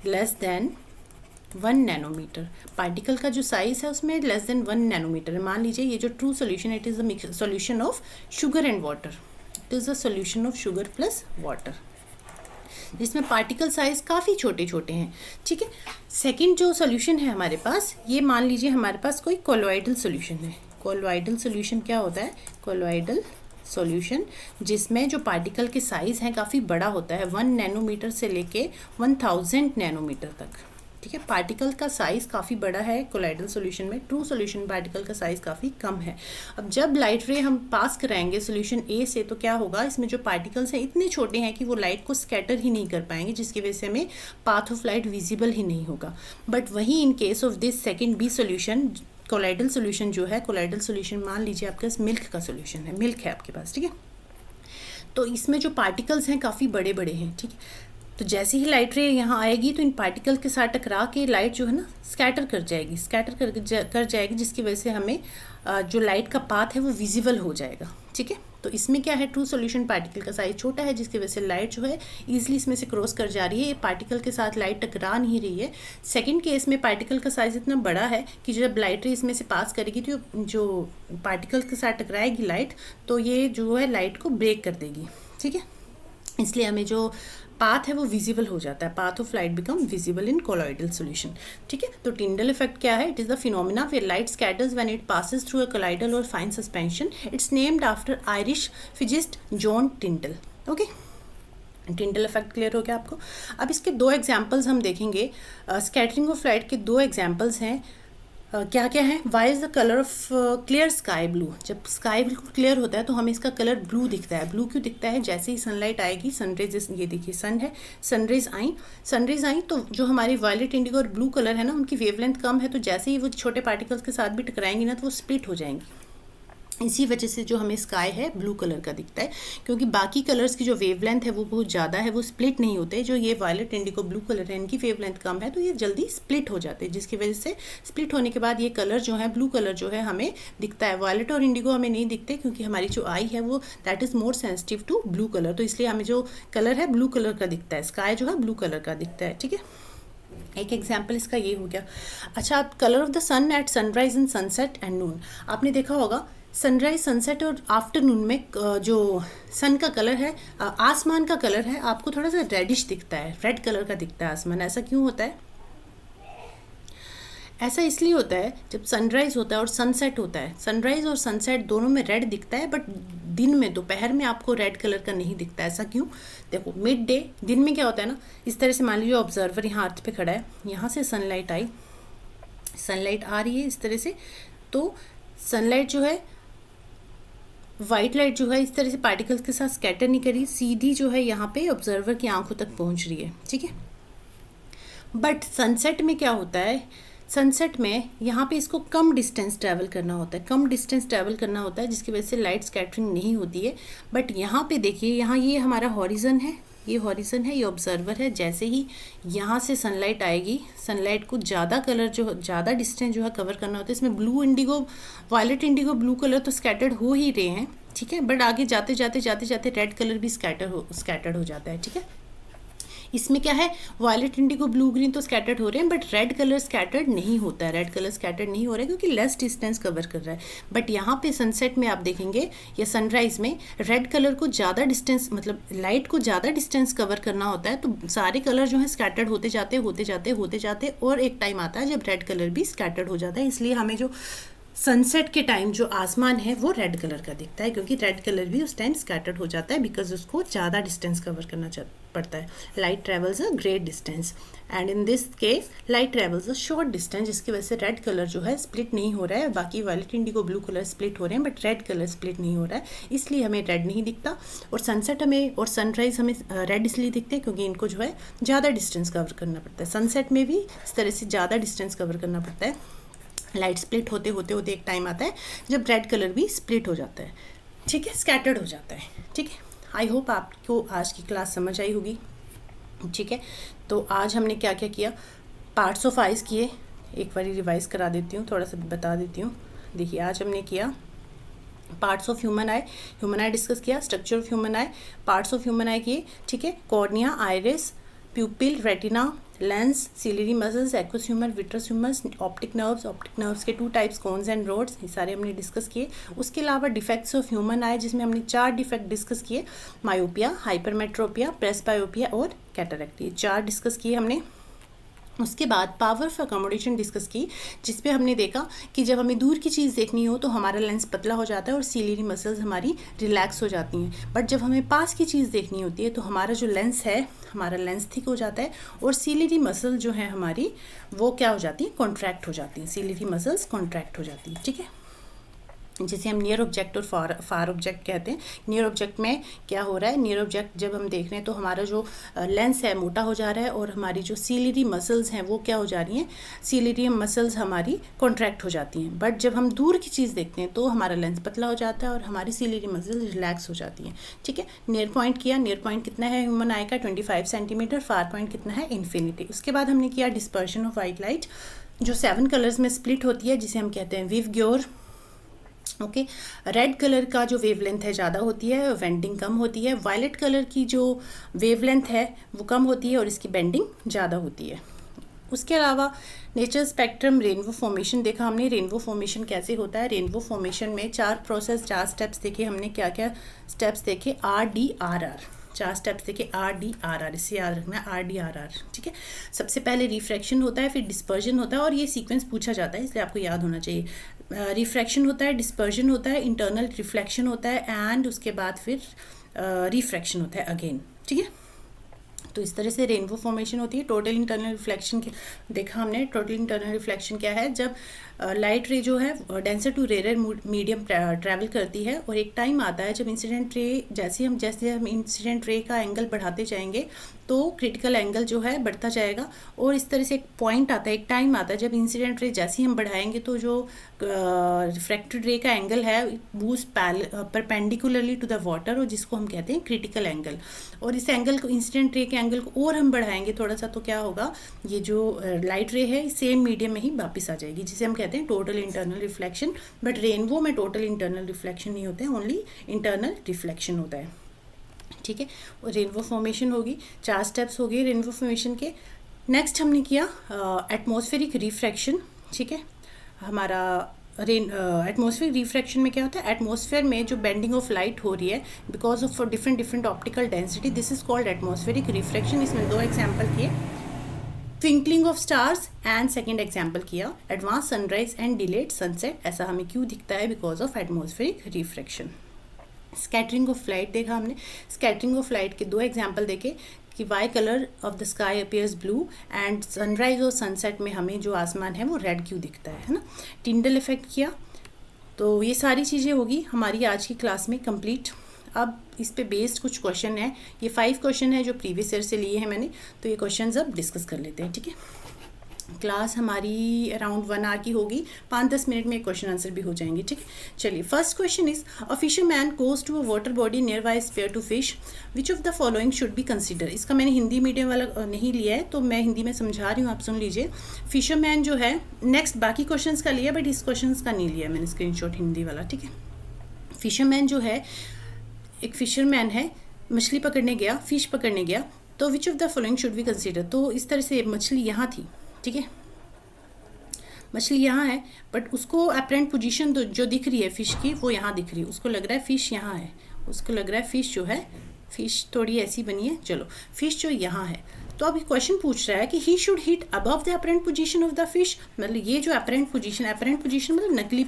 less than 1 nanometre. Particle का जो साइज है उसमें लेस देन 1 नैनोमीटर है। मान लीजिए ये जो true solution, it is the solution of sugar and water, it is the solution of sugar plus water, जिसमें पार्टिकल साइज काफ़ी छोटे छोटे हैं, ठीक है। सेकंड जो सोल्यूशन है हमारे पास, ये मान लीजिए हमारे पास कोई कोलोइडल सोल्यूशन है। कोलोइडल सोल्यूशन क्या होता है, कोलोइडल सॉल्यूशन जिसमें जो पार्टिकल के साइज़ हैं काफ़ी बड़ा होता है, 1 नैनोमीटर से लेके 1000 नैनोमीटर तक, ठीक है। पार्टिकल का साइज़ काफ़ी बड़ा है कोलाइडल सॉल्यूशन में। ट्रू सॉल्यूशन पार्टिकल का साइज़ काफ़ी कम है। अब जब लाइट रे हम पास कराएंगे सॉल्यूशन ए से तो क्या होगा, इसमें जो पार्टिकल्स हैं इतने छोटे हैं कि वो लाइट को स्कैटर ही नहीं कर पाएंगे, जिसकी वजह से हमें पाथ ऑफ लाइट विजिबल ही नहीं होगा। बट वहीं in case of this second B solution, colloidal solution जो है, कोलाइडल सोल्यूशन मान लीजिए आपके पास मिल्क का सोल्यूशन है, मिल्क है आपके पास, ठीक है। तो इसमें जो पार्टिकल्स हैं काफ़ी बड़े बड़े हैं, ठीक है। तो जैसे ही लाइट रे यहाँ आएगी तो इन पार्टिकल के साथ टकरा के लाइट जो है ना स्कैटर कर जाएगी, कर जाएगी, जिसकी वजह से हमें जो लाइट का पाथ है वो विजिबल हो जाएगा, ठीक है। तो इसमें क्या है, ट्रू सॉल्यूशन पार्टिकल का साइज छोटा है, जिसकी वजह से लाइट जो है ईजिली इसमें से क्रॉस कर जा रही है, ये पार्टिकल के साथ लाइट टकरा नहीं रही है। सेकंड केस में पार्टिकल का साइज इतना बड़ा है कि जब लाइट रे इसमें से पास करेगी तो जो पार्टिकल के साथ टकराएगी लाइट, तो ये जो है लाइट को ब्रेक कर देगी, ठीक है। इसलिए हमें जो पाथ है वो विजिबल हो जाता है, path of light become visible in colloidal solution, ठीक है। तो टिंडल इफेक्ट क्या है, it is the phenomena where light scatters when it passes through a colloidal और fine suspension. It's named after Irish physicist John Tyndall, okay. Tyndall effect clear हो गया आपको। अब इसके 2 एग्जाम्पल्स हम देखेंगे, स्कैटरिंग ऑफ लाइट के 2 एग्जाम्पल्स हैं। क्या क्या है, why is the colour of clear sky blue. जब स्काई बिल्कुल क्लियर होता है तो हमें इसका कलर ब्लू दिखता है। ब्लू क्यों दिखता है, जैसे ही सनलाइट आएगी, सनरेज, ये देखिए सन है, सनरेज आई तो जो हमारी वायलेट, इंडिगो और ब्लू कलर है ना, उनकी वेवलेंथ कम है, तो जैसे ही वो छोटे पार्टिकल्स के साथ भी टकराएंगी ना तो वो स्प्लिट हो जाएंगी, इसी वजह से जो हमें स्काई है ब्लू कलर का दिखता है, क्योंकि बाकी कलर्स की जो वेवलेंथ है वो बहुत ज़्यादा है, वो स्प्लिट नहीं होते। जो ये वायलेट इंडिगो ब्लू कलर है इनकी वेवलेंथ कम है, तो ये जल्दी स्प्लिट हो जाते हैं, जिसकी वजह से स्प्लिट होने के बाद ये कलर जो है ब्लू कलर जो है हमें दिखता है। वायलेट और इंडिगो हमें नहीं दिखते, क्योंकि हमारी जो आई है वो that is more sensitive to blue colour, तो इसलिए हमें जो कलर है ब्लू कलर का दिखता है, स्काई जो है ब्लू कलर का दिखता है। ठीक है, एक एग्जाम्पल इसका ये हो गया। अच्छा, आप colour of the sun at sunrise and sunset and noon, आपने देखा होगा सनराइज सनसेट और आफ्टरनून में जो सन का कलर है, आसमान का कलर है, आपको थोड़ा सा रेडिश दिखता है, रेड कलर का दिखता है आसमान। ऐसा क्यों होता है? ऐसा इसलिए होता है जब सनराइज़ होता है और सनसेट होता है, सनराइज़ और सनसेट दोनों में रेड दिखता है, बट दिन में दोपहर में आपको रेड कलर का नहीं दिखता। ऐसा क्यों? देखो, मिड डे दिन में क्या होता है ना, इस तरह से मान लीजिए ऑब्जर्वर यहाँ अर्थ पे खड़ा है, यहाँ से सनलाइट आई, सनलाइट आ रही है इस तरह से, तो सनलाइट जो है, वाइट लाइट जो है इस तरह से पार्टिकल्स के साथ स्कैटर नहीं करी, सीधी जो है यहाँ पे ऑब्जर्वर की आंखों तक पहुँच रही है। ठीक है, बट सनसेट में क्या होता है, सनसेट में यहाँ पे इसको कम डिस्टेंस ट्रैवल करना होता है, कम डिस्टेंस ट्रैवल करना होता है, जिसकी वजह से लाइट स्कैटरिंग नहीं होती है। बट यहाँ पे देखिए, यहाँ ये हमारा हॉरिजन है, ये हॉरिजन है, ये ऑब्जर्वर है। जैसे ही यहाँ से सनलाइट आएगी, सनलाइट को ज़्यादा कलर जो ज़्यादा डिस्टेंस जो है कवर करना होता है। इसमें blue indigo, violet indigo blue colour तो स्कैटर्ड हो ही रहे हैं, ठीक है, बट आगे जाते जाते जाते जाते रेड कलर भी स्कैटर्ड हो जाता है। ठीक है, इसमें क्या है, वायलेट इंडिगो ब्लू ग्रीन तो स्कैटर्ड हो रहे हैं, बट रेड कलर स्कैटर्ड नहीं होता है, रेड कलर स्कैटर्ड नहीं हो रहा है, क्योंकि लेस डिस्टेंस कवर कर रहा है। बट यहाँ पे सनसेट में आप देखेंगे या सनराइज में रेड कलर को ज़्यादा डिस्टेंस, मतलब लाइट को ज़्यादा डिस्टेंस कवर करना होता है, तो सारे कलर जो है स्कैटर्ड होते जाते होते जाते होते जाते, और एक टाइम आता है जब रेड कलर भी स्कैटर्ड हो जाता है। इसलिए हमें जो सनसेट के टाइम जो आसमान है वो रेड कलर का दिखता है, क्योंकि रेड कलर भी उस टाइम स्कैटर्ड हो जाता है, बिकॉज उसको ज़्यादा डिस्टेंस कवर करना पड़ता है। Light travels a great distance and in this case light travels a short distance, जिसकी वजह से रेड कलर जो है स्प्लिट नहीं हो रहा है। बाकी violet indigo blue colour split हो रहे हैं, बट रेड कलर स्प्लिट नहीं हो रहा है, इसलिए हमें रेड नहीं दिखता। और सनसेट हमें और सनराइज हमें रेड इसलिए दिखते हैं क्योंकि इनको जो है ज़्यादा डिस्टेंस कवर करना पड़ता है। सनसेट में भी इस तरह से ज़्यादा डिस्टेंस कवर करना पड़ता है। लाइट स्प्लिट होते होते होते एक टाइम आता है जब रेड कलर भी स्प्लिट हो जाता है, ठीक है, स्कैटर्ड हो जाता है। ठीक है, आई होप आपको आज की क्लास समझ आई होगी। ठीक है, तो आज हमने क्या क्या किया, पार्ट्स ऑफ आइज किए, एक बार रिवाइज करा देती हूँ, थोड़ा सा बता देती हूँ। देखिए, आज हमने किया parts of human eye discuss किया, structure of human eye, parts of human eye किए। ठीक है, cornea, iris, pupil, retina, lens, ciliary muscles, aqueous humour, vitreous humours, optic nerves के 2 टाइप्स, कोन्स एंड रोड्स, ये सारे हमने डिस्कस किए। उसके अलावा डिफेक्ट्स ऑफ ह्यूमन आई, जिसमें हमने 4 डिफेक्ट डिस्कस किए, मायोपिया, हाइपरमेट्रोपिया, प्रेसबायोपिया और कैटरेक्ट, ये 4 डिस्कस किए हमने। उसके बाद पावर ऑफ अकोमोडेशन डिस्कस की, जिसपे हमने देखा कि जब हमें दूर की चीज़ देखनी हो तो हमारा लेंस पतला हो जाता है और सिलियरी मसल्स हमारी रिलैक्स हो जाती हैं, बट जब हमें पास की चीज़ देखनी होती है तो हमारा जो लेंस है, हमारा लेंस थिक हो जाता है और सिलियरी मसल जो है हमारी वो क्या हो जाती है, कॉन्ट्रैक्ट हो जाती हैं, सिलियरी मसल्स कॉन्ट्रैक्ट हो जाती हैं। ठीक है, जिसे हम नियर ऑब्जेक्ट और फार ऑब्जेक्ट कहते हैं। नियर ऑब्जेक्ट में क्या हो रहा है, नियर ऑब्जेक्ट जब हम देख रहे हैं तो हमारा जो लेंस है मोटा हो जा रहा है और हमारी जो सिलियरी मसल्स हैं वो क्या हो जा रही हैं, सिलियरी मसल्स हमारी कॉन्ट्रैक्ट हो जाती हैं। बट जब हम दूर की चीज़ देखते हैं तो हमारा लेंस पतला हो जाता है और हमारी सिलियरी मसल्स रिलैक्स हो जाती हैं। ठीक है, नियर पॉइंट किया, नियर पॉइंट कितना है ह्यूमन आई का, 25 सेंटीमीटर, फार पॉइंट कितना है, इन्फिनिटी। उसके बाद हमने किया डिस्पर्शन ऑफ वाइट लाइट, जो 7 कलर्स में स्प्लिट होती है, जिसे हम कहते हैं विव ग्योर। ओके, रेड कलर का जो वेवलेंथ है ज़्यादा होती है, बेंडिंग कम होती है। वायलेट कलर की जो वेवलेंथ है वो कम होती है और इसकी बेंडिंग ज़्यादा होती है। उसके अलावा नेचर स्पेक्ट्रम रेनबो फॉर्मेशन देखा हमने, रेनबो फॉर्मेशन कैसे होता है। रेनबो फॉर्मेशन में 4 स्टेप्स देखे हमने, क्या क्या स्टेप्स देखे, RDRR, 4 स्टेप्स देखे, RDRR, इससे याद रखना है, RDRR। ठीक है, सबसे पहले रिफ्रैक्शन होता है, फिर डिस्पर्जन होता है, और ये सीक्वेंस पूछा जाता है इसलिए आपको याद होना चाहिए। रिफ्रैक्शन होता है, डिस्पर्जन होता है, इंटरनल रिफ्लेक्शन होता है, एंड उसके बाद फिर रिफ्रैक्शन होता है अगेन। ठीक है, तो इस तरह से रेनबो फॉर्मेशन होती है। टोटल इंटरनल रिफ्लेक्शन देखा हमने, टोटल इंटरनल रिफ्लेक्शन क्या है, जब लाइट रे जो है denser to rare medium travel करती है और एक टाइम आता है जब इंसिडेंट रे, जैसे हम इंसिडेंट रे का एंगल बढ़ाते जाएंगे तो क्रिटिकल एंगल जो है बढ़ता जाएगा। और इस तरह से एक पॉइंट आता है, एक टाइम आता है जब इंसिडेंट रे जैसे ही हम बढ़ाएंगे तो जो रिफ्रैक्टेड रे का एंगल है moves perpendicularly to the water, और जिसको हम कहते हैं क्रिटिकल एंगल। और इस एंगल को, इंसिडेंट रे के एंगल को और हम बढ़ाएंगे थोड़ा सा, तो क्या होगा, ये जो लाइट रे है सेम मीडियम में ही वापस आ जाएगी, जिसे हम कहते हैं total internal reflection. But rainbow में टोटल इंटरनल रिफ्लेक्शन नहीं होते हैं, ओनली इंटरनल रिफ्लेक्शन होता है। ठीक है, और रेनबो फॉर्मेशन होगी। 4 स्टेप्स हो गए रेनबो फॉर्मेशन के। नेक्स्ट हमने किया एटमॉस्फेरिक रिफ्रैक्शन। ठीक है, हमारा एटमॉस्फेरिक रिफ्रैक्शन में क्या होता है, एटमॉस्फेयर में जो बेंडिंग ऑफ लाइट हो रही है because of different optical density, this is called atmospheric refraction. इसमें 2 एग्जाम्पल किए, twinkling of stars, and second example किया advance sunrise and delayed sunset. ऐसा हमें क्यों दिखता है, because of atmospheric refraction. Scattering of light देखा हमने, स्कैटरिंग ऑफ लाइट के 2 एग्जाम्पल देखे कि why colour of the sky appears blue, and sunrise और सनसेट में हमें जो आसमान है वो रेड क्यों दिखता है ना। टिंडल इफेक्ट किया। तो ये सारी चीज़ें होगी हमारी आज की क्लास में कंप्लीट। अब इस पे बेस्ड कुछ क्वेश्चन है, ये 5 क्वेश्चन है जो प्रीवियस ईयर से लिए हैं मैंने, तो ये क्वेश्चन अब डिस्कस कर लेते हैं। ठीक है, क्लास हमारी अराउंड 1 आवर की होगी, 5-10 मिनट में क्वेश्चन आंसर भी हो जाएंगे। ठीक है, चलिए first question is, a fisherman goes to a water body nearby spear to fish, which of the following should be consider. इसका मैंने हिंदी मीडियम वाला नहीं लिया है, तो मैं हिंदी में समझा रही हूँ, आप सुन लीजिए। फिशरमैन जो है, नेक्स्ट बाकी क्वेश्चन का लिया बट इस क्वेश्चन का नहीं लिया मैंने स्क्रीनशॉट हिंदी वाला। ठीक है, फिशरमैन जो है, एक फिशरमैन है, मछली पकड़ने गया, फिश पकड़ने गया, तो विच of the following should be consider. तो इस तरह से मछली यहाँ थी, ठीक है, मछली यहाँ है, बट उसको अपरेंट पोजीशन जो दिख रही है फिश की वो यहाँ दिख रही है, उसको लग रहा है फिश यहाँ है, उसको लग रहा है फिश जो है, फिश थोड़ी ऐसी बनी है, चलो फिश जो यहाँ है। तो अब क्वेश्चन पूछ रहा है कि ही should hit above the apparent position of the fish, मतलब ये जो अपरेंट पोजीशन मतलब नकली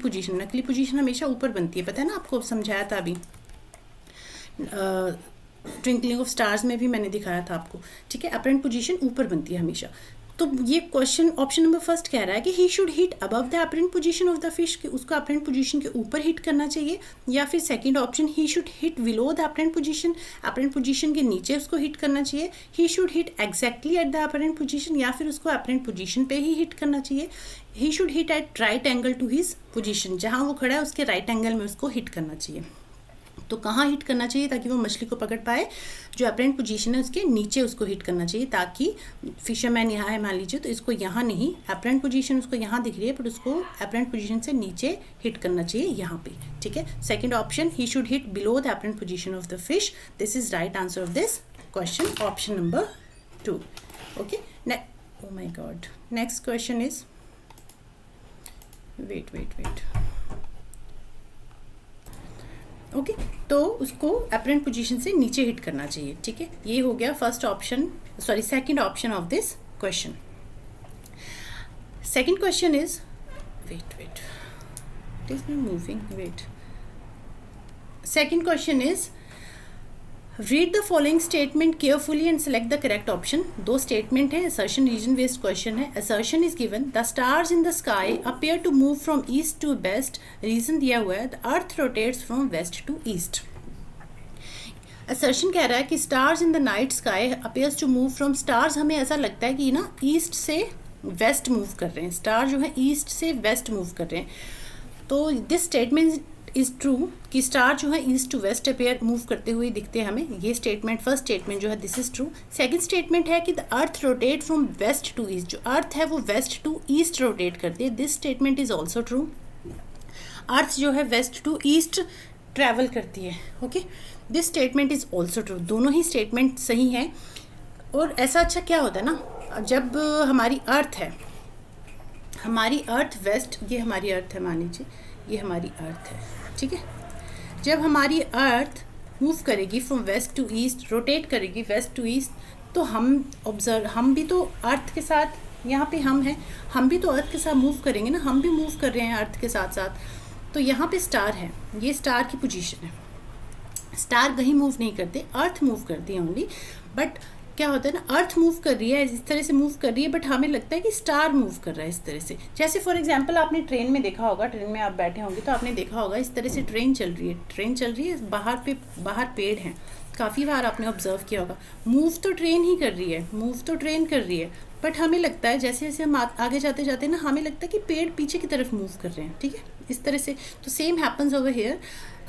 पोजीशन हमेशा ऊपर बनती है, पता है ना, आपको समझाया था अभी, ट्विंकलिंग ऑफ स्टार्स में भी मैंने दिखाया था आपको। ठीक है, अपरेंट पोजीशन ऊपर बनती है हमेशा। तो ये क्वेश्चन ऑप्शन नंबर फर्स्ट कह रहा है कि ही should hit above the apparent position of the fish, कि उसको अपरेंट पोजीशन के ऊपर हिट करना चाहिए, या फिर second option he should hit below the apparent position के नीचे उसको हिट करना चाहिए, he should hit exactly at the apparent position, या फिर उसको अपरेंट पोजीशन पे ही हिट करना चाहिए, he should hit at right angle to his position, जहाँ वो खड़ा है उसके राइट एंगल में उसको हिट करना चाहिए। तो कहाँ हिट करना चाहिए ताकि वो मछली को पकड़ पाए, जो अपरेंट पोजीशन है उसके नीचे उसको हिट करना चाहिए, ताकि फिशरमैन यहाँ है मान लीजिए, तो इसको यहाँ नहीं, अपरेंट पोजीशन उसको यहाँ दिख रही है बट उसको अपरेंट पोजीशन से नीचे हिट करना चाहिए यहाँ पे। ठीक है, second option he should hit below the apparent position of the fish, this is right answer of this question, option number 2। Okay, oh my god, next question is, wait okay, तो उसको apparent position से नीचे hit करना चाहिए। ठीक है, ये हो गया first option, sorry second option of this question. Second question is, wait it is not moving, second question is, read the following statement carefully and select the correct option. 2 statement है, assertion reason based question है। Assertion is given, the stars in the sky appear to move from east to west, reason दिया हुआ है the earth rotates from west to east. Assertion कह रहा है कि stars in the night sky appears to move from, stars हमें ऐसा लगता है कि ना ईस्ट से वेस्ट मूव कर रहे हैं, स्टार जो है ईस्ट से वेस्ट मूव कर रहे हैं। तो दिस स्टेटमेंट इज ट्रू कि स्टार जो है east to west appear move करते हुए दिखते हैं हमें, ये स्टेटमेंट फर्स्ट स्टेटमेंट जो है this is true. Second statement है कि the earth rotate from west to east, जो अर्थ है वो वेस्ट टू ईस्ट रोटेट करती है, this statement is also true. Earth जो है वेस्ट टू ईस्ट ट्रैवल करती है, okay, this statement is also true. दोनों ही स्टेटमेंट सही हैं। और ऐसा अच्छा क्या होता है ना, जब हमारी अर्थ है, हमारी अर्थ वेस्ट, ये हमारी अर्थ है मान लीजिए, ये हमारी अर्थ है, ठीक है, जब हमारी अर्थ मूव करेगी from west to east, rotate करेगी वेस्ट टू ईस्ट, तो हम भी तो अर्थ के साथ, यहाँ पे हम हैं, हम भी तो अर्थ के साथ मूव करेंगे ना, हम भी मूव कर रहे हैं अर्थ के साथ साथ। तो यहाँ पे स्टार है, ये स्टार की पोजीशन है, स्टार कहीं मूव नहीं करते, अर्थ मूव करती है ओनली। बट क्या होता है ना, अर्थ मूव कर रही है, इस तरह से मूव कर रही है, बट हमें लगता है कि स्टार मूव कर रहा है इस तरह से। जैसे फॉर एग्जांपल आपने ट्रेन में देखा होगा, ट्रेन में आप बैठे होंगे तो आपने देखा होगा इस तरह से ट्रेन चल रही है, बाहर पेड़ हैं, काफ़ी बार आपने ऑब्जर्व किया होगा, मूव तो ट्रेन ही कर रही है, मूव तो ट्रेन कर रही है, बट हमें लगता है जैसे जैसे हम आगे जाते जाते ना हमें लगता है कि पेड़ पीछे की तरफ मूव कर रहे हैं, ठीक है, इस तरह से। तो सेम हैपन्स ओवर हियर,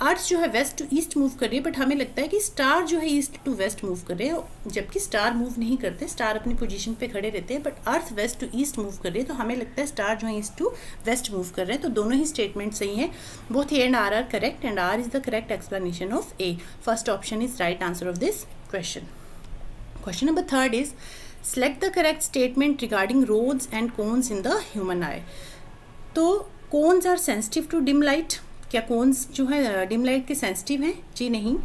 अर्थ जो है वेस्ट टू ईस्ट मूव कर रही है, बट हमें लगता है कि स्टार जो है ईस्ट टू वेस्ट मूव कर रहे हैं, जबकि स्टार मूव नहीं करते, स्टार अपनी पोजीशन पे खड़े रहते हैं, but earth west to east move कर रही है, तो हमें लगता है स्टार जो है ईस्ट टू वेस्ट मूव कर रहे हैं। तो दोनों ही स्टेटमेंट सही हैं, both A and R correct, and R is the correct explanation of A. First option is right answer of this question. Question number 3 is select the correct statement regarding rods and cones in the human eye. तो cones are sensitive to dim light. क्या cones जो है dim light के sensitive हैं? जी नहीं.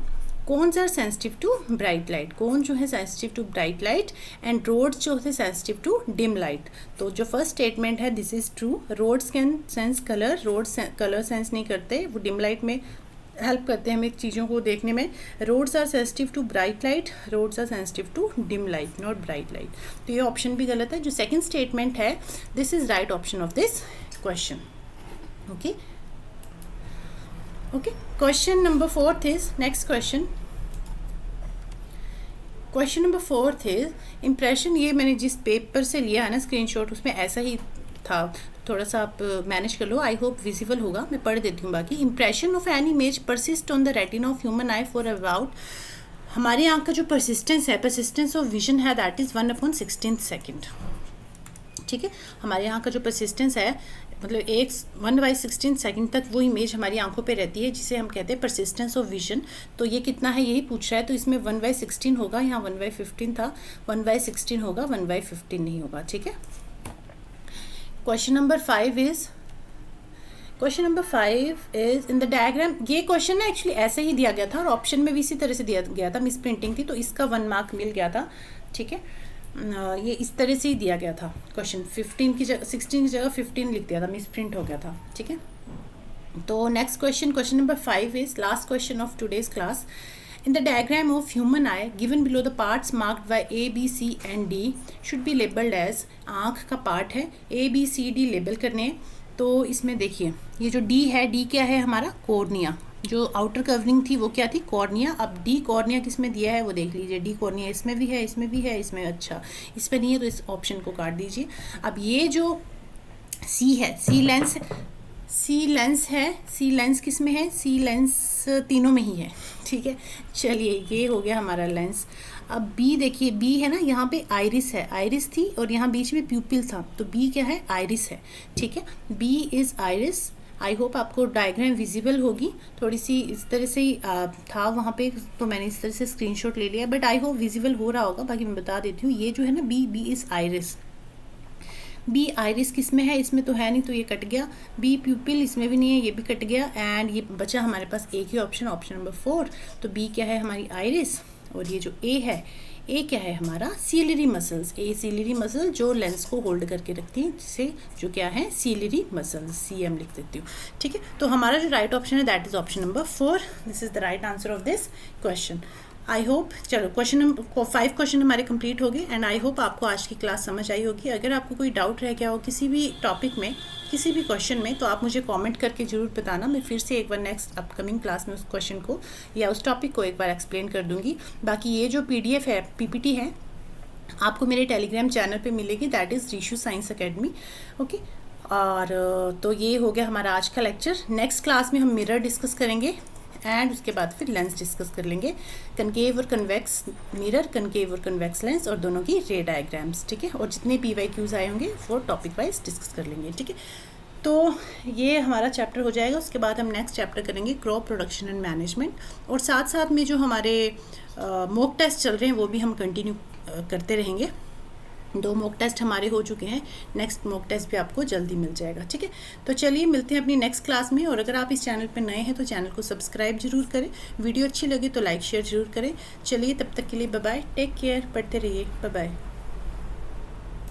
Cones are sensitive to bright light. Cones जो है sensitive to bright light and rods जो है sensitive to dim light. तो जो first statement है this is true. Rods can sense color. Rods color sense नहीं करते, वो dim light में हेल्प करते हैं हमें चीज़ों को देखने में। Rods are sensitive to bright light, rods are sensitive to dim light, not bright light. तो ये ऑप्शन भी गलत है। जो सेकंड स्टेटमेंट है this is right option of this question. Okay okay, question number 4 is next question. Question number 4 is impression. ये मैंने जिस पेपर से लिया है ना स्क्रीनशॉट, उसमें ऐसा ही था, थोड़ा सा आप मैनेज कर लो, आई होप विजिबल होगा, मैं पढ़ देती हूँ बाकी। Impression of an image persist on the retina of human I for about, हमारी आँख का जो परसिस्टेंस है, परसिस्टेंस ऑफ विजन है, दैट इज़ 1/16 सेकेंड। ठीक है, हमारे यहाँ का जो परसिस्टेंस है, मतलब 1/16 सेकेंड तक वो इमेज हमारी आंखों पे रहती है, जिसे हम कहते हैं परसिस्टेंस ऑफ विजन। तो ये कितना है यही पूछ रहा है, तो इसमें 1/16 होगा, यहाँ 1/15 था, 1/16 होगा, 1/15 नहीं होगा। ठीक है, question number 5 is in the diagram. ये क्वेश्चन ना एक्चुअली ऐसे ही दिया गया था और ऑप्शन में भी इसी तरह से दिया गया था, मिस प्रिंटिंग थी, तो इसका 1 मार्क मिल गया था। ठीक है, ये इस तरह से ही दिया गया था क्वेश्चन, 16 की जगह 15 लिख दिया था, मिस प्रिंट हो गया था। ठीक है, तो next question, question number 5 is last question of today's class. In the diagram of human eye, given below the parts marked by A, B, C and D should be labeled as, आँख का part है, A, B, C, D label करने हैं। तो इसमें देखिए ये जो D है, D क्या है हमारा, कॉर्निया। जो आउटर कवरिंग थी वो क्या थी, कॉर्निया। अब D कॉर्निया किस में दिया है वो देख लीजिए, D कॉर्निया इसमें भी है, इसमें भी है, इसमें, अच्छा इसमें नहीं है तो इस ऑप्शन को काट दीजिए। अब ये जो C है, C लेंस है, C लेंस किस में है, C लेंस तीनों में ही है। ठीक है, चलिए ये हो गया हमारा लेंस। अब B देखिए, B है ना, यहाँ पे आइरिस है, आइरिस थी और यहाँ बीच में प्यूपिल था, तो B क्या है, आइरिस है। ठीक है, B is iris. I hope आपको डायग्राम विजिबल होगी, थोड़ी सी इस तरह से ही था वहाँ पे, तो मैंने इस तरह से स्क्रीनशॉट ले लिया, बट आई होप विजिबल हो रहा होगा। बाकी मैं बता देती हूँ, ये जो है ना B is iris. B iris किस में है, इसमें तो है नहीं, तो ये कट गया। बी प्यूपिल इसमें भी नहीं है, ये भी कट गया। एंड ये बचा हमारे पास एक ही ऑप्शन, ऑप्शन नंबर 4। तो बी क्या है हमारी आइरिस, और ये जो ए है, ए क्या है हमारा, सीलियरी मसल्स। ए सीलियरी मसल जो लेंस को होल्ड करके रखती हैं, जिसे जो क्या है सीलियरी मसल्स, CM लिख देती हूँ। ठीक है, तो हमारा जो राइट ऑप्शन है that is option number 4। This is the right answer of this question. I hope, चलो क्वेश्चन नंबर 5 क्वेश्चन हमारे कंप्लीट हो गए, एंड आई होप आपको आज की क्लास समझ आई होगी। अगर आपको कोई डाउट रह गया हो किसी भी टॉपिक में, किसी भी क्वेश्चन में, तो आप मुझे कमेंट करके ज़रूर बताना। मैं फिर से एक बार नेक्स्ट अपकमिंग क्लास में उस क्वेश्चन को या उस टॉपिक को एक बार एक्सप्लेन कर दूँगी। बाकी ये जो PDF है, PPT है, आपको मेरे टेलीग्राम चैनल पे मिलेगी, that is Rishu science academy. Okay, और तो ये हो गया हमारा आज का लेक्चर। नेक्स्ट क्लास में हम मिरर डिस्कस करेंगे एंड उसके बाद फिर लेंस डिस्कस कर लेंगे, कनकेव और कन्वेक्स मिरर, कनकेव और कन्वेक्स लेंस, और दोनों की रे डायग्राम्स। ठीक है, और जितने PYQs आए होंगे वो टॉपिक वाइज डिस्कस कर लेंगे। ठीक है, तो ये हमारा चैप्टर हो जाएगा। उसके बाद हम नेक्स्ट चैप्टर करेंगे क्रॉप प्रोडक्शन एंड मैनेजमेंट, और साथ साथ में जो हमारे मॉक टेस्ट चल रहे हैं वो भी हम कंटिन्यू करते रहेंगे। 2 मॉक टेस्ट हमारे हो चुके हैं, नेक्स्ट मॉक टेस्ट भी आपको जल्दी मिल जाएगा। ठीक है, तो चलिए मिलते हैं अपनी नेक्स्ट क्लास में। और अगर आप इस चैनल पर नए हैं तो चैनल को सब्सक्राइब जरूर करें, वीडियो अच्छी लगे तो लाइक शेयर जरूर करें। चलिए तब तक के लिए बाय बाय, टेक केयर, पढ़ते रहिए, बाय बाय।